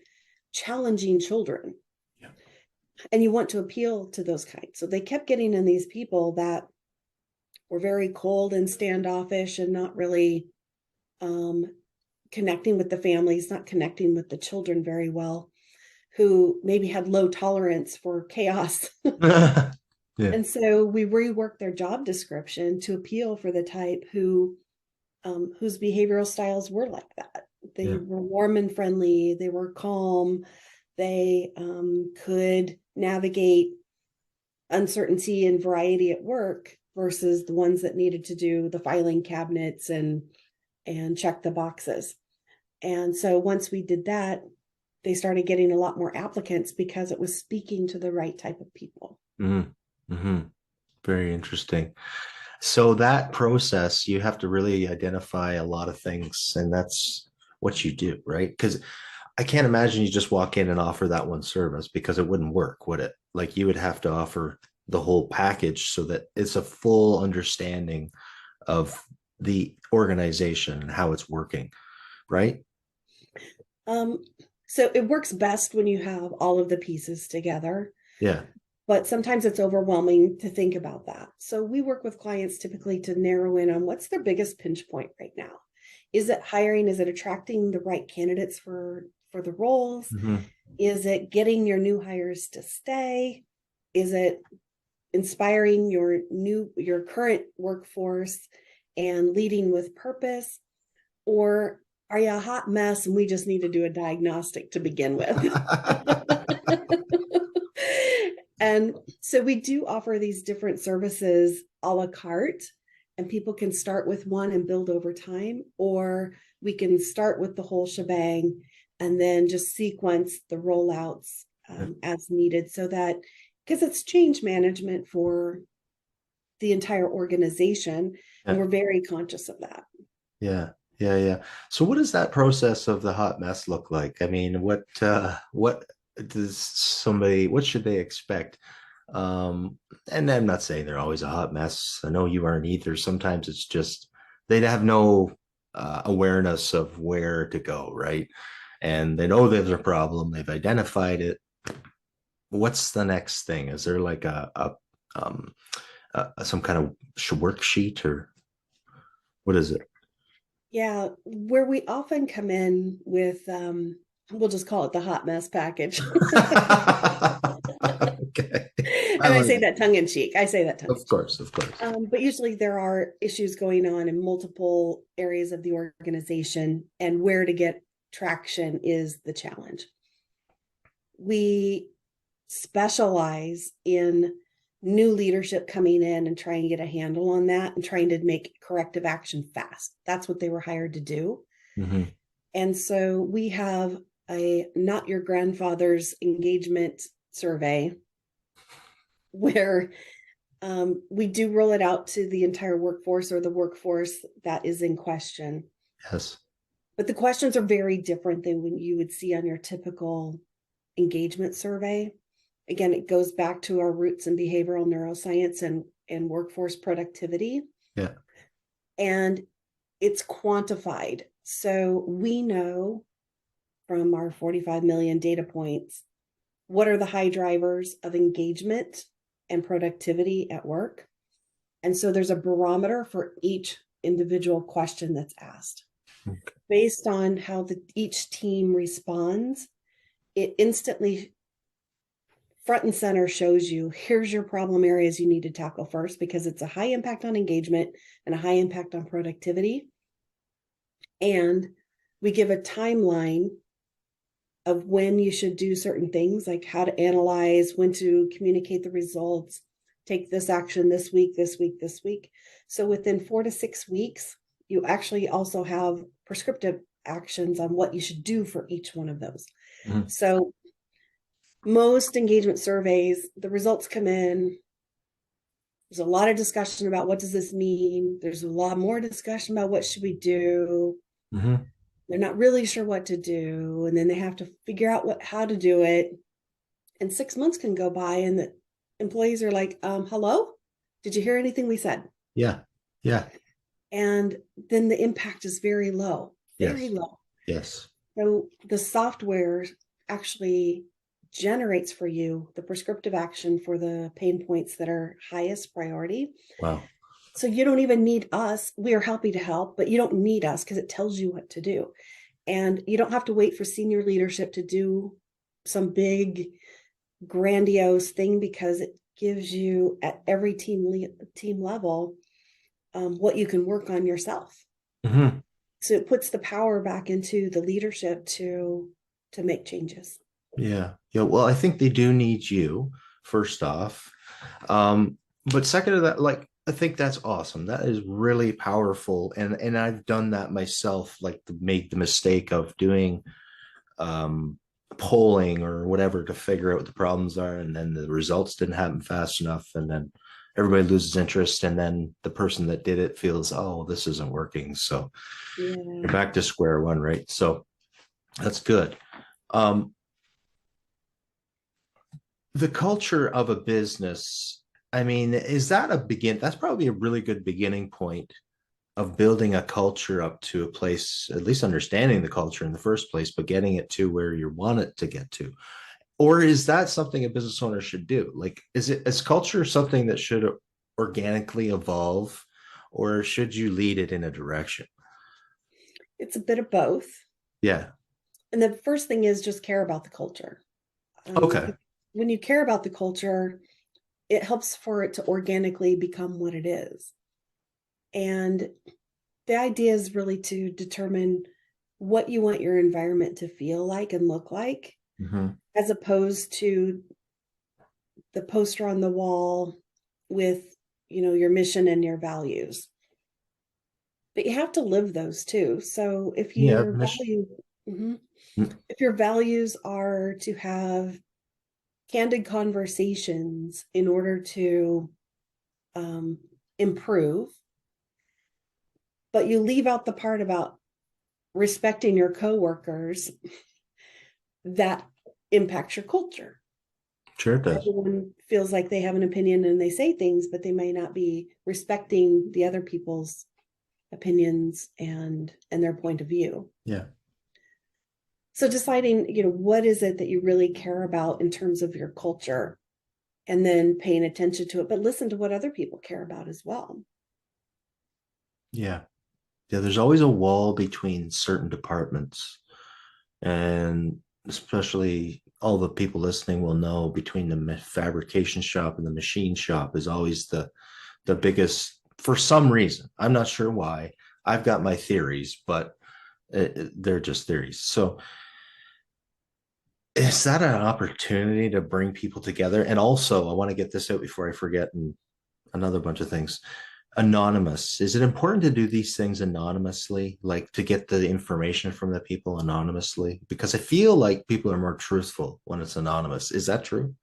challenging children. Yeah. And you want to appeal to those kinds. So they kept getting in these people that were very cold and standoffish and not really connecting with the families, not connecting with the children very well, who maybe had low tolerance for chaos. Yeah. And so we reworked their job description to appeal for the type whose behavioral styles were like that. They Yeah. were warm and friendly. They were calm. They could navigate uncertainty and variety at work versus the ones that needed to do the filing cabinets and check the boxes. And so once we did that, they started getting a lot more applicants because it was speaking to the right type of people. Mm-hmm. Mm-hmm. Very interesting. So that process, you have to really identify a lot of things, and that's what you do, right? Because I can't imagine you just walk in and offer that one service, because it wouldn't work, would it? Like, you would have to offer the whole package so that it's a full understanding of the organization and how it's working, right? So it works best when you have all of the pieces together. Yeah. But sometimes it's overwhelming to think about that. So we work with clients typically to narrow in on what's their biggest pinch point right now. Is it hiring? Is it attracting the right candidates for the roles? Mm-hmm. Is it getting your new hires to stay? Is it inspiring your current workforce and leading with purpose? Or are you a hot mess and we just need to do a diagnostic to begin with? And so we do offer these different services a la carte, and people can start with one and build over time, or we can start with the whole shebang and then just sequence the rollouts as needed, so that, because it's change management for the entire organization, and we're very conscious of that. Yeah. Yeah. Yeah. So what does that process of the hot mess look like? I mean, what what should they expect? And I'm not saying they're always a hot mess. I know you aren't either. Sometimes it's just they have no awareness of where to go, right? And they know there's a problem. They've identified it. What's the next thing? Is there like some kind of worksheet, or what is it? Yeah, where we often come in with, we'll just call it the hot mess package. Okay. And I say that tongue in cheek. Of course. But usually there are issues going on in multiple areas of the organization, and where to get traction is the challenge. We specialize in new leadership coming in and trying to get a handle on that and trying to make corrective action fast. That's what they were hired to do. Mm-hmm. And so we have a not your grandfather's engagement survey where we do roll it out to the entire workforce, or the workforce that is in question. Yes. But the questions are very different than when you would see on your typical engagement survey. Again, it goes back to our roots in behavioral neuroscience and workforce productivity. Yeah. And it's quantified. So we know from our 45 million data points, what are the high drivers of engagement and productivity at work? And so there's a barometer for each individual question that's asked. Okay. Based on how each team responds, it instantly front and center shows you, here's your problem areas you need to tackle first, because it's a high impact on engagement and a high impact on productivity. And we give a timeline of when you should do certain things, like how to analyze, when to communicate the results, take this action this week, this week, this week. So within 4 to 6 weeks, you actually also have prescriptive actions on what you should do for each one of those. Mm-hmm. So most engagement surveys, the results come in. There's a lot of discussion about what does this mean. There's a lot more discussion about what should we do. Mm-hmm. They're not really sure what to do. And then they have to figure out how to do it. And 6 months can go by and the employees are like, hello? Did you hear anything we said? Yeah. Yeah. And then the impact is very low, very low. Yes. So the software actually generates for you the prescriptive action for the pain points that are highest priority. Wow. So you don't even need us. We are happy to help, but you don't need us because it tells you what to do. And you don't have to wait for senior leadership to do some big grandiose thing, because it gives you at every team level what you can work on yourself. Mm-hmm. So it puts the power back into the leadership to make changes. Yeah. Yeah. Well, I think they do need you, first off. But second to that, like, I think that's awesome. That is really powerful. And I've done that myself, like made the mistake of doing polling or whatever to figure out what the problems are. And then the results didn't happen fast enough. And then everybody loses interest. And then the person that did it feels, oh, this isn't working. So you're back to square one, right? So that's good. The culture of a business, I mean, is that that's probably a really good beginning point of building a culture up to a place, at least understanding the culture in the first place, but getting it to where you want it to get to. Or is that something a business owner should do? Like, is culture something that should organically evolve, or should you lead it in a direction? It's a bit of both. Yeah. And the first thing is just care about the culture. Okay. When you care about the culture, it helps for it to organically become what it is. And the idea is really to determine what you want your environment to feel like and look like, mm-hmm. as opposed to the poster on the wall with, your mission and your values. But you have to live those too. So if your if your values are to have candid conversations in order to improve, but you leave out the part about respecting your coworkers, that impacts your culture. Sure it does. Everyone feels like they have an opinion and they say things, but they may not be respecting the other people's opinions and their point of view. Yeah. So deciding, what is it that you really care about in terms of your culture, and then paying attention to it, but listen to what other people care about as well. Yeah. Yeah. There's always a wall between certain departments, and especially all the people listening will know, between the fabrication shop and the machine shop is always the biggest, for some reason. I'm not sure why. I've got my theories, but they're just theories. So is that an opportunity to bring people together? And also, I want to get this out before I forget, and another bunch of things. Anonymous. Is it important to do these things anonymously, like to get the information from the people anonymously? Because I feel like people are more truthful when it's anonymous. Is that true?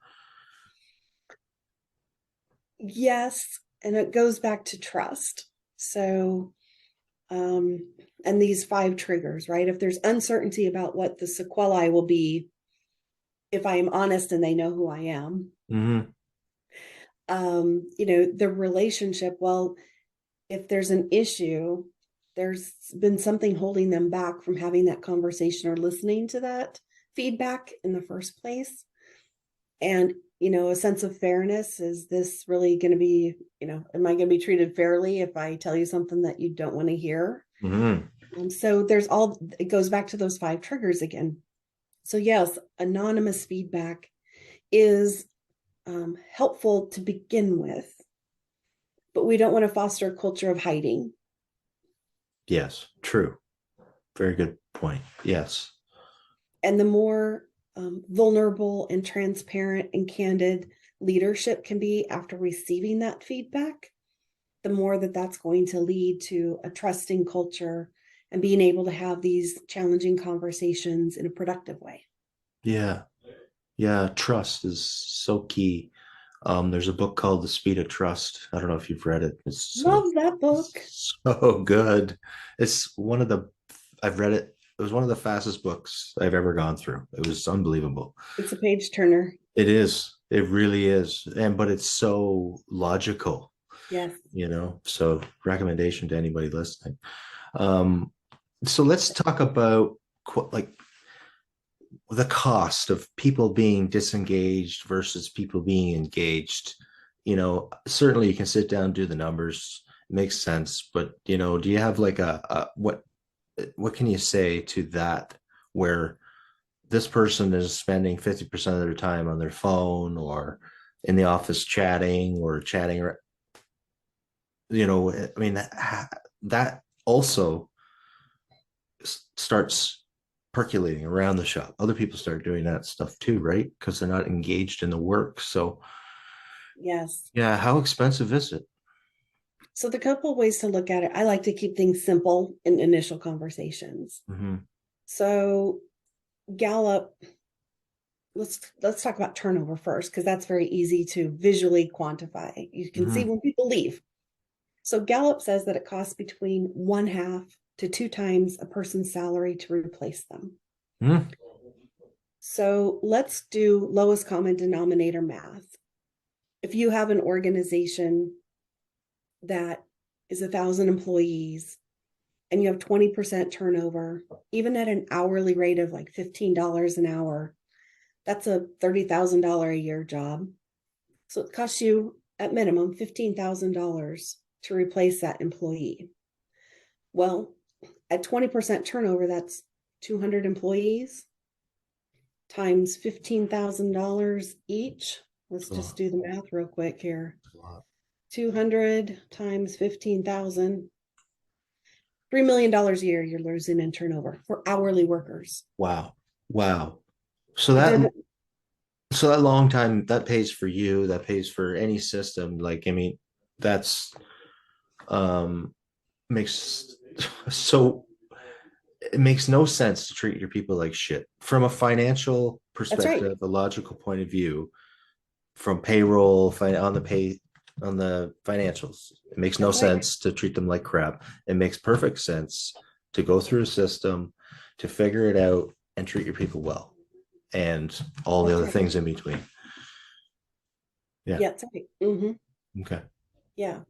Yes. And it goes back to trust. So, and these 5 triggers, right? If there's uncertainty about what the sequelae will be, if I am honest and they know who I am, mm-hmm. The relationship, well, if there's an issue, there's been something holding them back from having that conversation or listening to that feedback in the first place. And, a sense of fairness. Is this really going to be, am I going to be treated fairly if I tell you something that you don't want to hear? Mm-hmm. So it goes back to those 5 triggers again. So yes, anonymous feedback is helpful to begin with, but we don't want to foster a culture of hiding. Yes, true. Very good point. Yes. And the more vulnerable and transparent and candid leadership can be after receiving that feedback, the more that that's going to lead to a trusting culture and being able to have these challenging conversations in a productive way. Yeah. Yeah. Trust is so key. There's a book called The Speed of Trust. I don't know if you've read it. It's Love that book. so good. It's one of the, I've read it. It was one of the fastest books I've ever gone through. It was unbelievable. It's a page turner. It is. It really is. But it's so logical, Yes. So recommendation to anybody listening. So let's talk about like the cost of people being disengaged versus people being engaged. Certainly you can sit down and do the numbers. It makes sense. But, do you have like what can you say to that, where this person is spending 50% of their time on their phone or in the office chatting, I mean, that also starts percolating around the shop. Other people start doing that stuff too, right? Because they're not engaged in the work. So Yes. yeah, how expensive is it? So the couple ways to look at it, I like to keep things simple in initial conversations. Mm-hmm. So Gallup, let's talk about turnover first, because that's very easy to visually quantify. You can see when people leave. So Gallup says that it costs between 1/2 to 2 times a person's salary to replace them. Mm-hmm. So let's do lowest common denominator math. If you have an organization that is 1,000 employees and you have 20% turnover, even at an hourly rate of like $15 an hour, that's a $30,000 a year job. So it costs you at minimum $15,000 to replace that employee. Well, at 20% turnover, that's 200 employees times $15,000 each. Let's just do the math real quick here. 200 times 15,000, $3 million a year you're losing in turnover for hourly workers. Wow. So that long time, that pays for you, that pays for any system. Like, I mean, that's makes so it makes no sense to treat your people like shit from a financial perspective, right. A logical point of view, from payroll on the financials. It makes no sense to treat them like crap. It makes perfect sense to go through a system, to figure it out and treat your people well, and all the other things in between. Yeah. That's right. Mm-hmm. Okay. Yeah.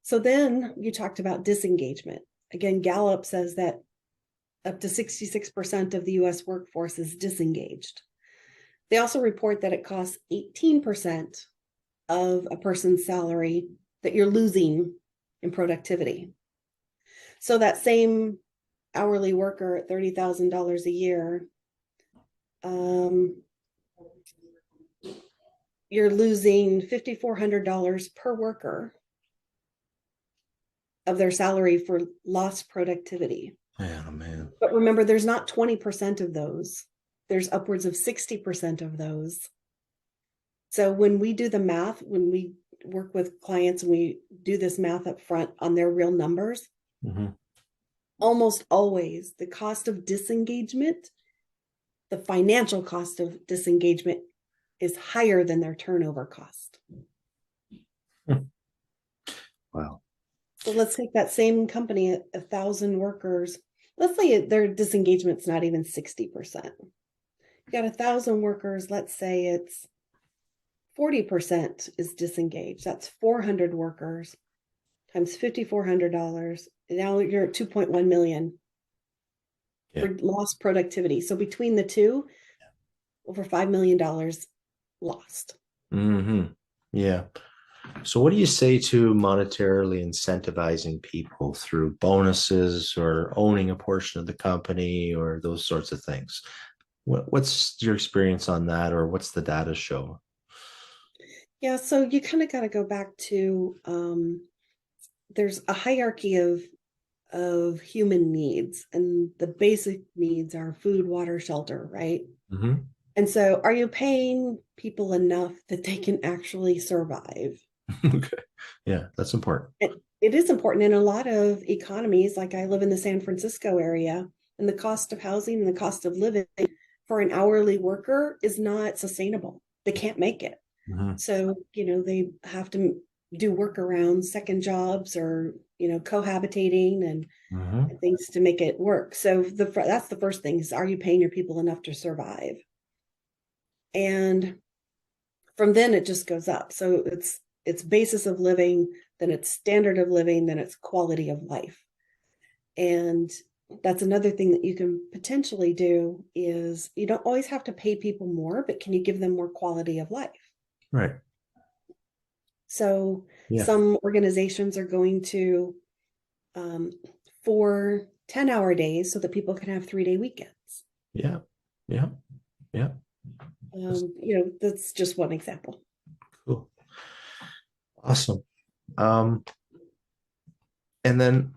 So then you talked about disengagement. Again, Gallup says that up to 66% of the US workforce is disengaged. They also report that it costs 18% of a person's salary that you're losing in productivity. So that same hourly worker at $30,000 a year, you're losing $5,400 per worker of their salary for lost productivity. Man. But remember, there's not 20% of those. There's upwards of 60% of those. So when we do the math, when we work with clients and we do this math up front on their real numbers, almost always the cost of disengagement, the financial cost of disengagement, is higher than their turnover cost. Wow. So let's take that same company at 1,000 workers. Let's say their disengagement's not even 60%. You got 1,000 workers. Let's say it's 40% is disengaged. That's 400 workers times $5,400. Now you're at 2.1 million for lost productivity. So between the two, over $5 million lost. Yeah. So what do you say to monetarily incentivizing people through bonuses or owning a portion of the company or those sorts of things? What's your experience on that, or what's the data show? Yeah, so you kind of got to go back to there's a hierarchy of human needs, and the basic needs are food, water, shelter, right? Mm-hmm. And so are you paying people enough that they can actually survive? Okay. Yeah, that's important. It is important in a lot of economies. Like I live in the San Francisco area, and the cost of housing and the cost of living for an hourly worker is not sustainable. They can't make it. Mm-hmm. So, they have to do workarounds, second jobs, or, cohabitating Mm-hmm. and things to make it work. So that's the first thing is, are you paying your people enough to survive? And from then it just goes up. So it's basis of living, then it's standard of living, then it's quality of life. And that's another thing that you can potentially do is you don't always have to pay people more, but can you give them more quality of life? Right. So Yeah. some organizations are going to um, for 10-hour days so that people can have 3-day weekends. Yeah. Yeah. Yeah. That's That's just one example. cool. Awesome. Um, and then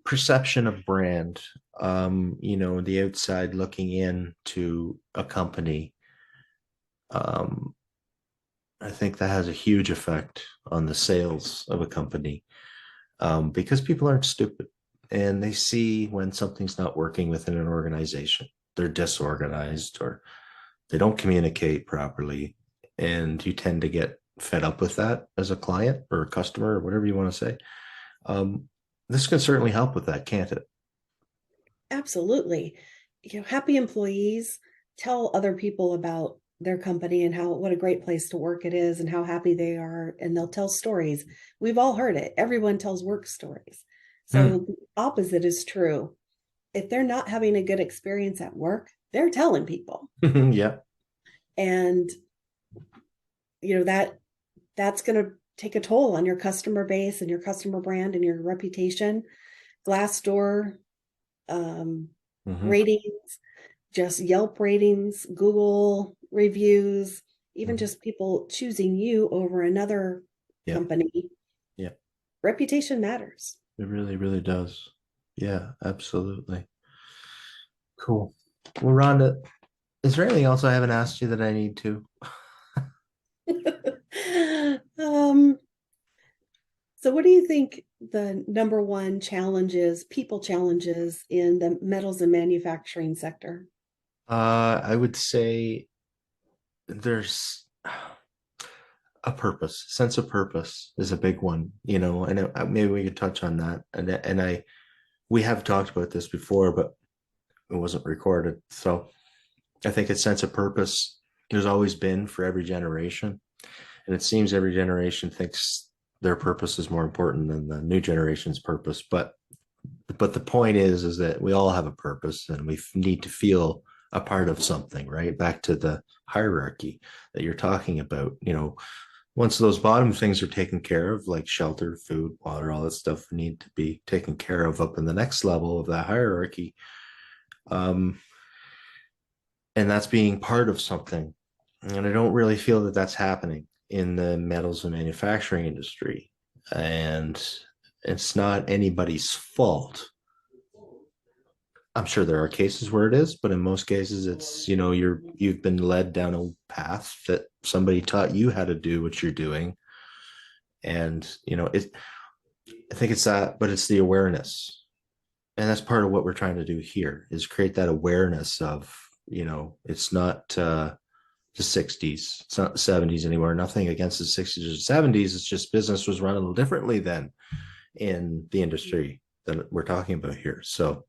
perception of brand, the outside looking in to a company. Um, I think that has a huge effect on the sales of a company, because people aren't stupid and they see when something's not working within an organization. They're disorganized or they don't communicate properly. And you tend to get fed up with that as a client or a customer or whatever you want to say. Um, this can certainly help with that, can't it? Absolutely. Happy employees tell other people about their company and what a great place to work it is and how happy they are. And they'll tell stories. We've all heard it. Everyone tells work stories. Hmm. So the opposite is true. If they're not having a good experience at work, they're telling people. Yeah. And that's going to take a toll on your customer base and your customer brand and your reputation. Glassdoor um, Hmm. ratings, just Yelp ratings, Google reviews, even Hmm. just people choosing you over another Yeah. company. Yeah. Reputation matters. It really, really does. Yeah, absolutely. Cool. Well, Rhonda, is there anything else I haven't asked you that I need to? um, so what do you think the number one challenges, people challenges in the metals and manufacturing sector? I would say there's a purpose, sense of purpose is a big one, and maybe we could touch on that. We have talked about this before, but it wasn't recorded. So I think a sense of purpose there's always been for every generation. And it seems every generation thinks their purpose is more important than the new generation's purpose. But the point is that we all have a purpose and we need to feel a part of something, right? Back to the hierarchy that you're talking about. Once those bottom things are taken care of, like shelter, food, water, all that stuff need to be taken care of up in the next level of that hierarchy. Um, and that's being part of something. And I don't really feel that that's happening in the metals and manufacturing industry. And it's not anybody's fault. I'm sure there are cases where it is, but in most cases it's, you've been led down a path that somebody taught you how to do what you're doing. And, I think it's that, but it's the awareness. And that's part of what we're trying to do here is create that awareness of, it's not the 60s, it's not the 70s anymore. Nothing against the 60s or 70s. It's just business was run a little differently then in the industry that we're talking about here. So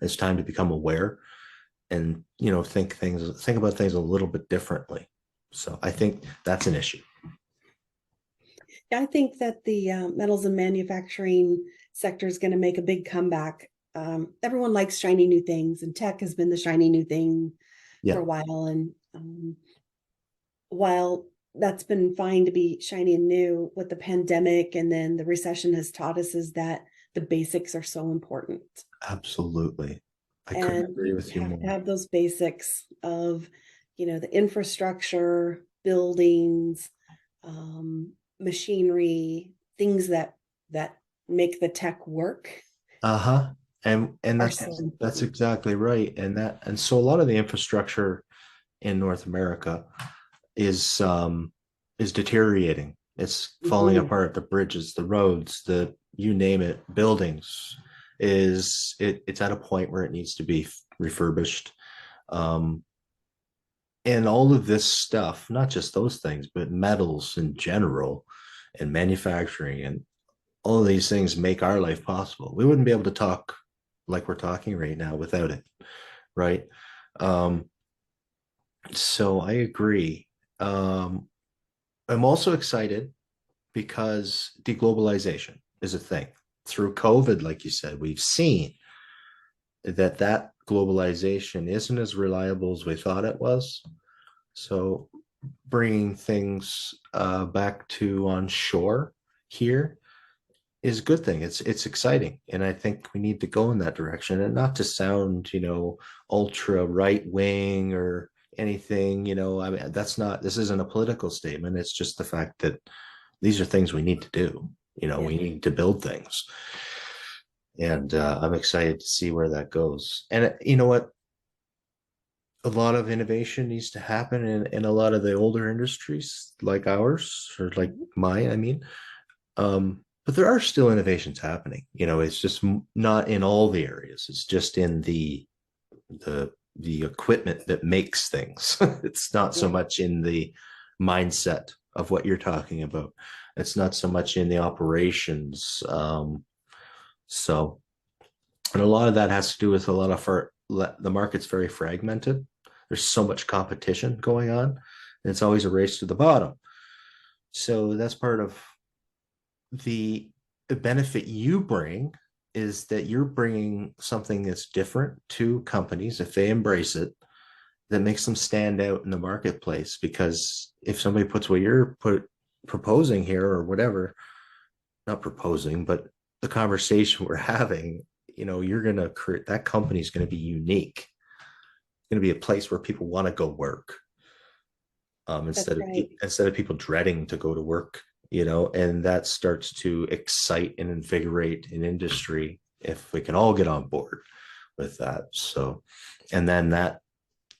it's time to become aware and think about things a little bit differently. So I think that's an issue. I think that the metals and manufacturing sector is going to make a big comeback. Everyone likes shiny new things, and tech has been the shiny new thing for Yeah, a while. And while that's been fine to be shiny and new, what the pandemic and then the recession has taught us is that the basics are so important. absolutely. I couldn't And agree you with you have to more. have those basics of, the infrastructure, buildings, machinery, things that make the tech work Uh-huh. And are so that's important. exactly right. And so a lot of the infrastructure in North America is deteriorating. It's falling Mhm. apart. The bridges, the roads, the you name it, buildings it's at a point where it needs to be refurbished. Um, and all of this stuff, not just those things, but metals in general and manufacturing and all of these things make our life possible. We wouldn't be able to talk like we're talking right now without it, right? Um, so I agree. I'm also excited because deglobalization is a thing. Through COVID, like you said, we've seen that globalization isn't as reliable as we thought it was. So bringing things back to on shore here is a good thing. It's exciting, and I think we need to go in that direction. And not to sound, ultra right wing or anything. I mean, that's not. This isn't a political statement. It's just the fact that these are things we need to do. Yeah, We need to build things, and I'm excited to see where that goes. And you know what? A lot of innovation needs to happen in a lot of the older industries like ours or like mhm, mine. I mean, but there are still innovations happening. It's just not in all the areas. It's just in the equipment that makes things. It's not so yeah, much in the mindset of what you're talking about. It's not so much in the operations. So, and a lot of that has to do with a lot of the market's very fragmented. There's so much competition going on, and it's always a race to the bottom. So that's part of the benefit you bring is that you're bringing something that's different to companies if they embrace it that makes them stand out in the marketplace. Because if somebody puts what you're proposing here or whatever, not proposing, but the conversation we're having, you're going to create that company's going to be unique. It's going to be a place where people want to go work, that's right. instead of people dreading to go to work, and that starts to excite and invigorate an industry if we can all get on board with that. So, and then that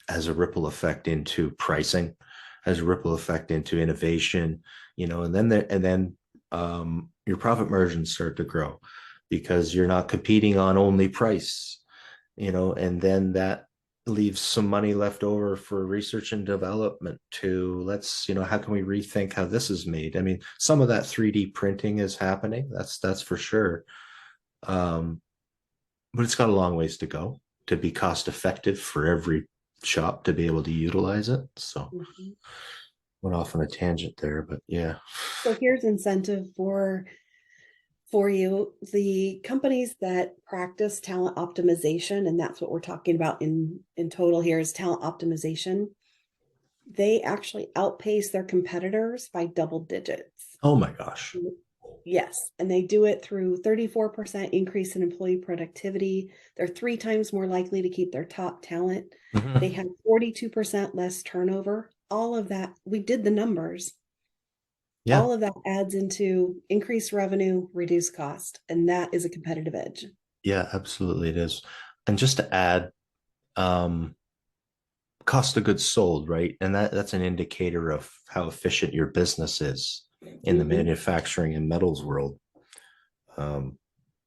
has a ripple effect into pricing, has a ripple effect into innovation, and then your profit margins start to grow because you're not competing on only price, and then that leaves some money left over for research and development to let's, how can we rethink how this is made? I mean, some of that 3D printing is happening. That's for sure. Um, but it's got a long ways to go to be cost effective for every shop to be able to utilize it. So Mhm. went off on a tangent there, but yeah. So here's incentive for you. The companies that practice talent optimization, and that's what we're talking about in total here is talent optimization. They actually outpace their competitors by double digits. Oh my gosh. Yes, and they do it through 34% increase in employee productivity. They're 3 times more likely to keep their top talent. They Mhm. have 42% less turnover. All of that, we did the numbers. Yeah. All of that adds into increased revenue, reduced cost, and that is a competitive edge. Yeah, absolutely it is. And just to add, um, cost of goods sold, right? And that's an indicator of how efficient your business is in the Mhm. manufacturing and metals world. Um,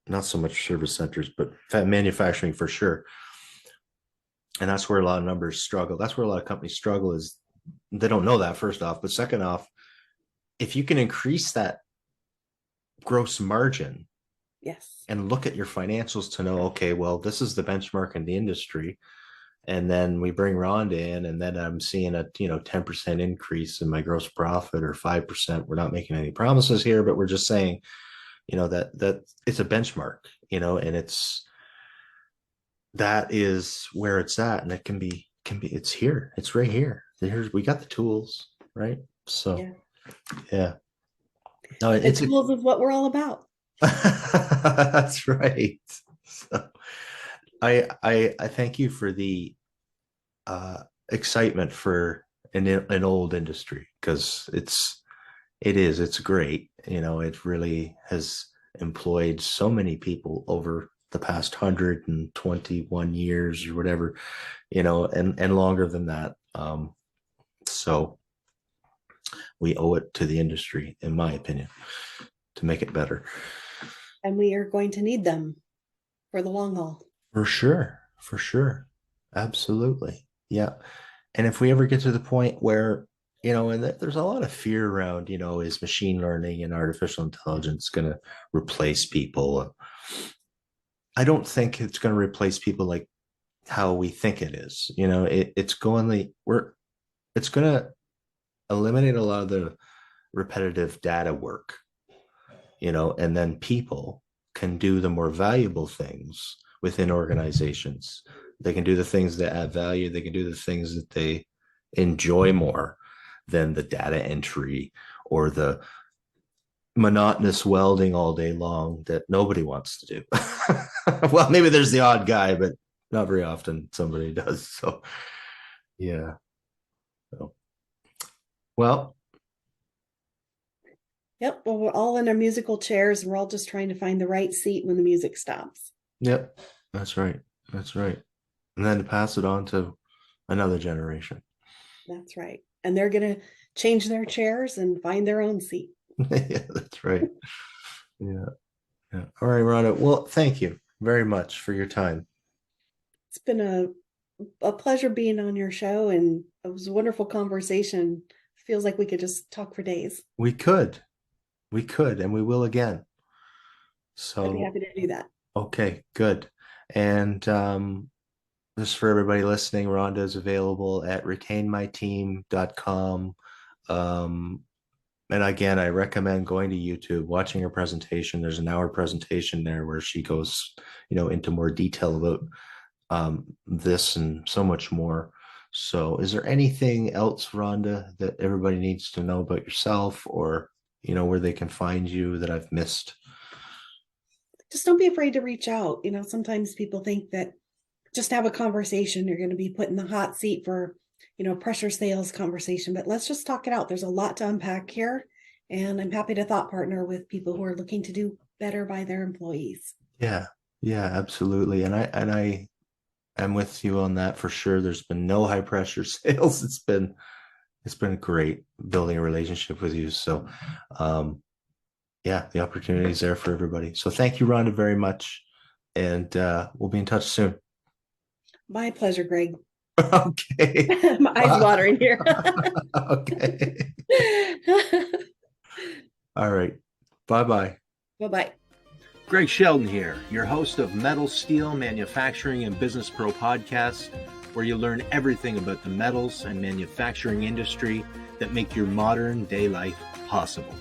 Not so much service centers, but manufacturing for sure. And that's where a lot of numbers struggle. That's where a lot of companies struggle is they don't know that first off, but second off, if you can increase that gross margin Yes. and look at your financials to know, okay, well, this is the benchmark in the industry. And then we bring Ronda in, and then I'm seeing a 10% increase in my gross profit or 5%. We're not making any promises here, but we're just saying, that it's a benchmark, and that is where it's at, and it can be it's here, it's right here. Here's we got the tools, right? So Yeah. yeah, no, The it's a tools is what we're all about. that's right. So I thank you for the excitement for an old industry, because it's great. It really has employed so many people over the past 121 years or whatever, and longer than that. So we owe it to the industry, in my opinion, to make it better. And we are going to need them for the long haul. For sure. For sure. Absolutely. Yeah. And if we ever get to the point where, and there's a lot of fear around, is machine learning and artificial intelligence going to replace people? I don't think it's going to replace people like how we think it is. It's going to eliminate a lot of the repetitive data work, and then people can do the more valuable things within organizations. They can do the things that add value. They can do the things that they enjoy more than the data entry or the monotonous welding all day long that nobody wants to do. Well, maybe there's the odd guy, but not very often somebody does. So, yeah. So, well. Yep. Well, we're all in our musical chairs. And we're all just trying to find the right seat when the music stops. Yep. That's right. That's right. And then to pass it on to another generation. That's right. And they're going to change their chairs and find their own seat. Yeah, that's right. Yeah. Yeah. All right, Rhonda. Well, thank you very much for your time. It's been a pleasure being on your show, and it was a wonderful conversation. Feels like we could just talk for days. We could, and we will again. So I'd be happy to do that. Okay, good. And just for everybody listening, Rhonda is available at retainmyteam.com. And again, I recommend going to YouTube, watching her presentation. There's an hour presentation there where she goes, into more detail about this and so much more. So is there anything else, Rhonda, that everybody needs to know about yourself, or, where they can find you that I've missed? Just don't be afraid to reach out. Sometimes people think that just have a conversation, you're going to be put in the hot seat for, pressure sales conversation, but let's just talk it out. There's a lot to unpack here, and I'm happy to thought partner with people who are looking to do better by their employees. Yeah, absolutely. And I am with you on that for sure. There's been no high pressure sales. It's been great building a relationship with you. So, the opportunity is there for everybody. So thank you, Rhonda, very much. And we'll be in touch soon. My pleasure, Greg. Okay. My eyes watering here. Okay. All right. Bye-bye. Bye-bye. Greg Sheldon here, your host of Metal, Steel, Manufacturing, and Business Pro podcast, where you learn everything about the metals and manufacturing industry that make your modern day life possible.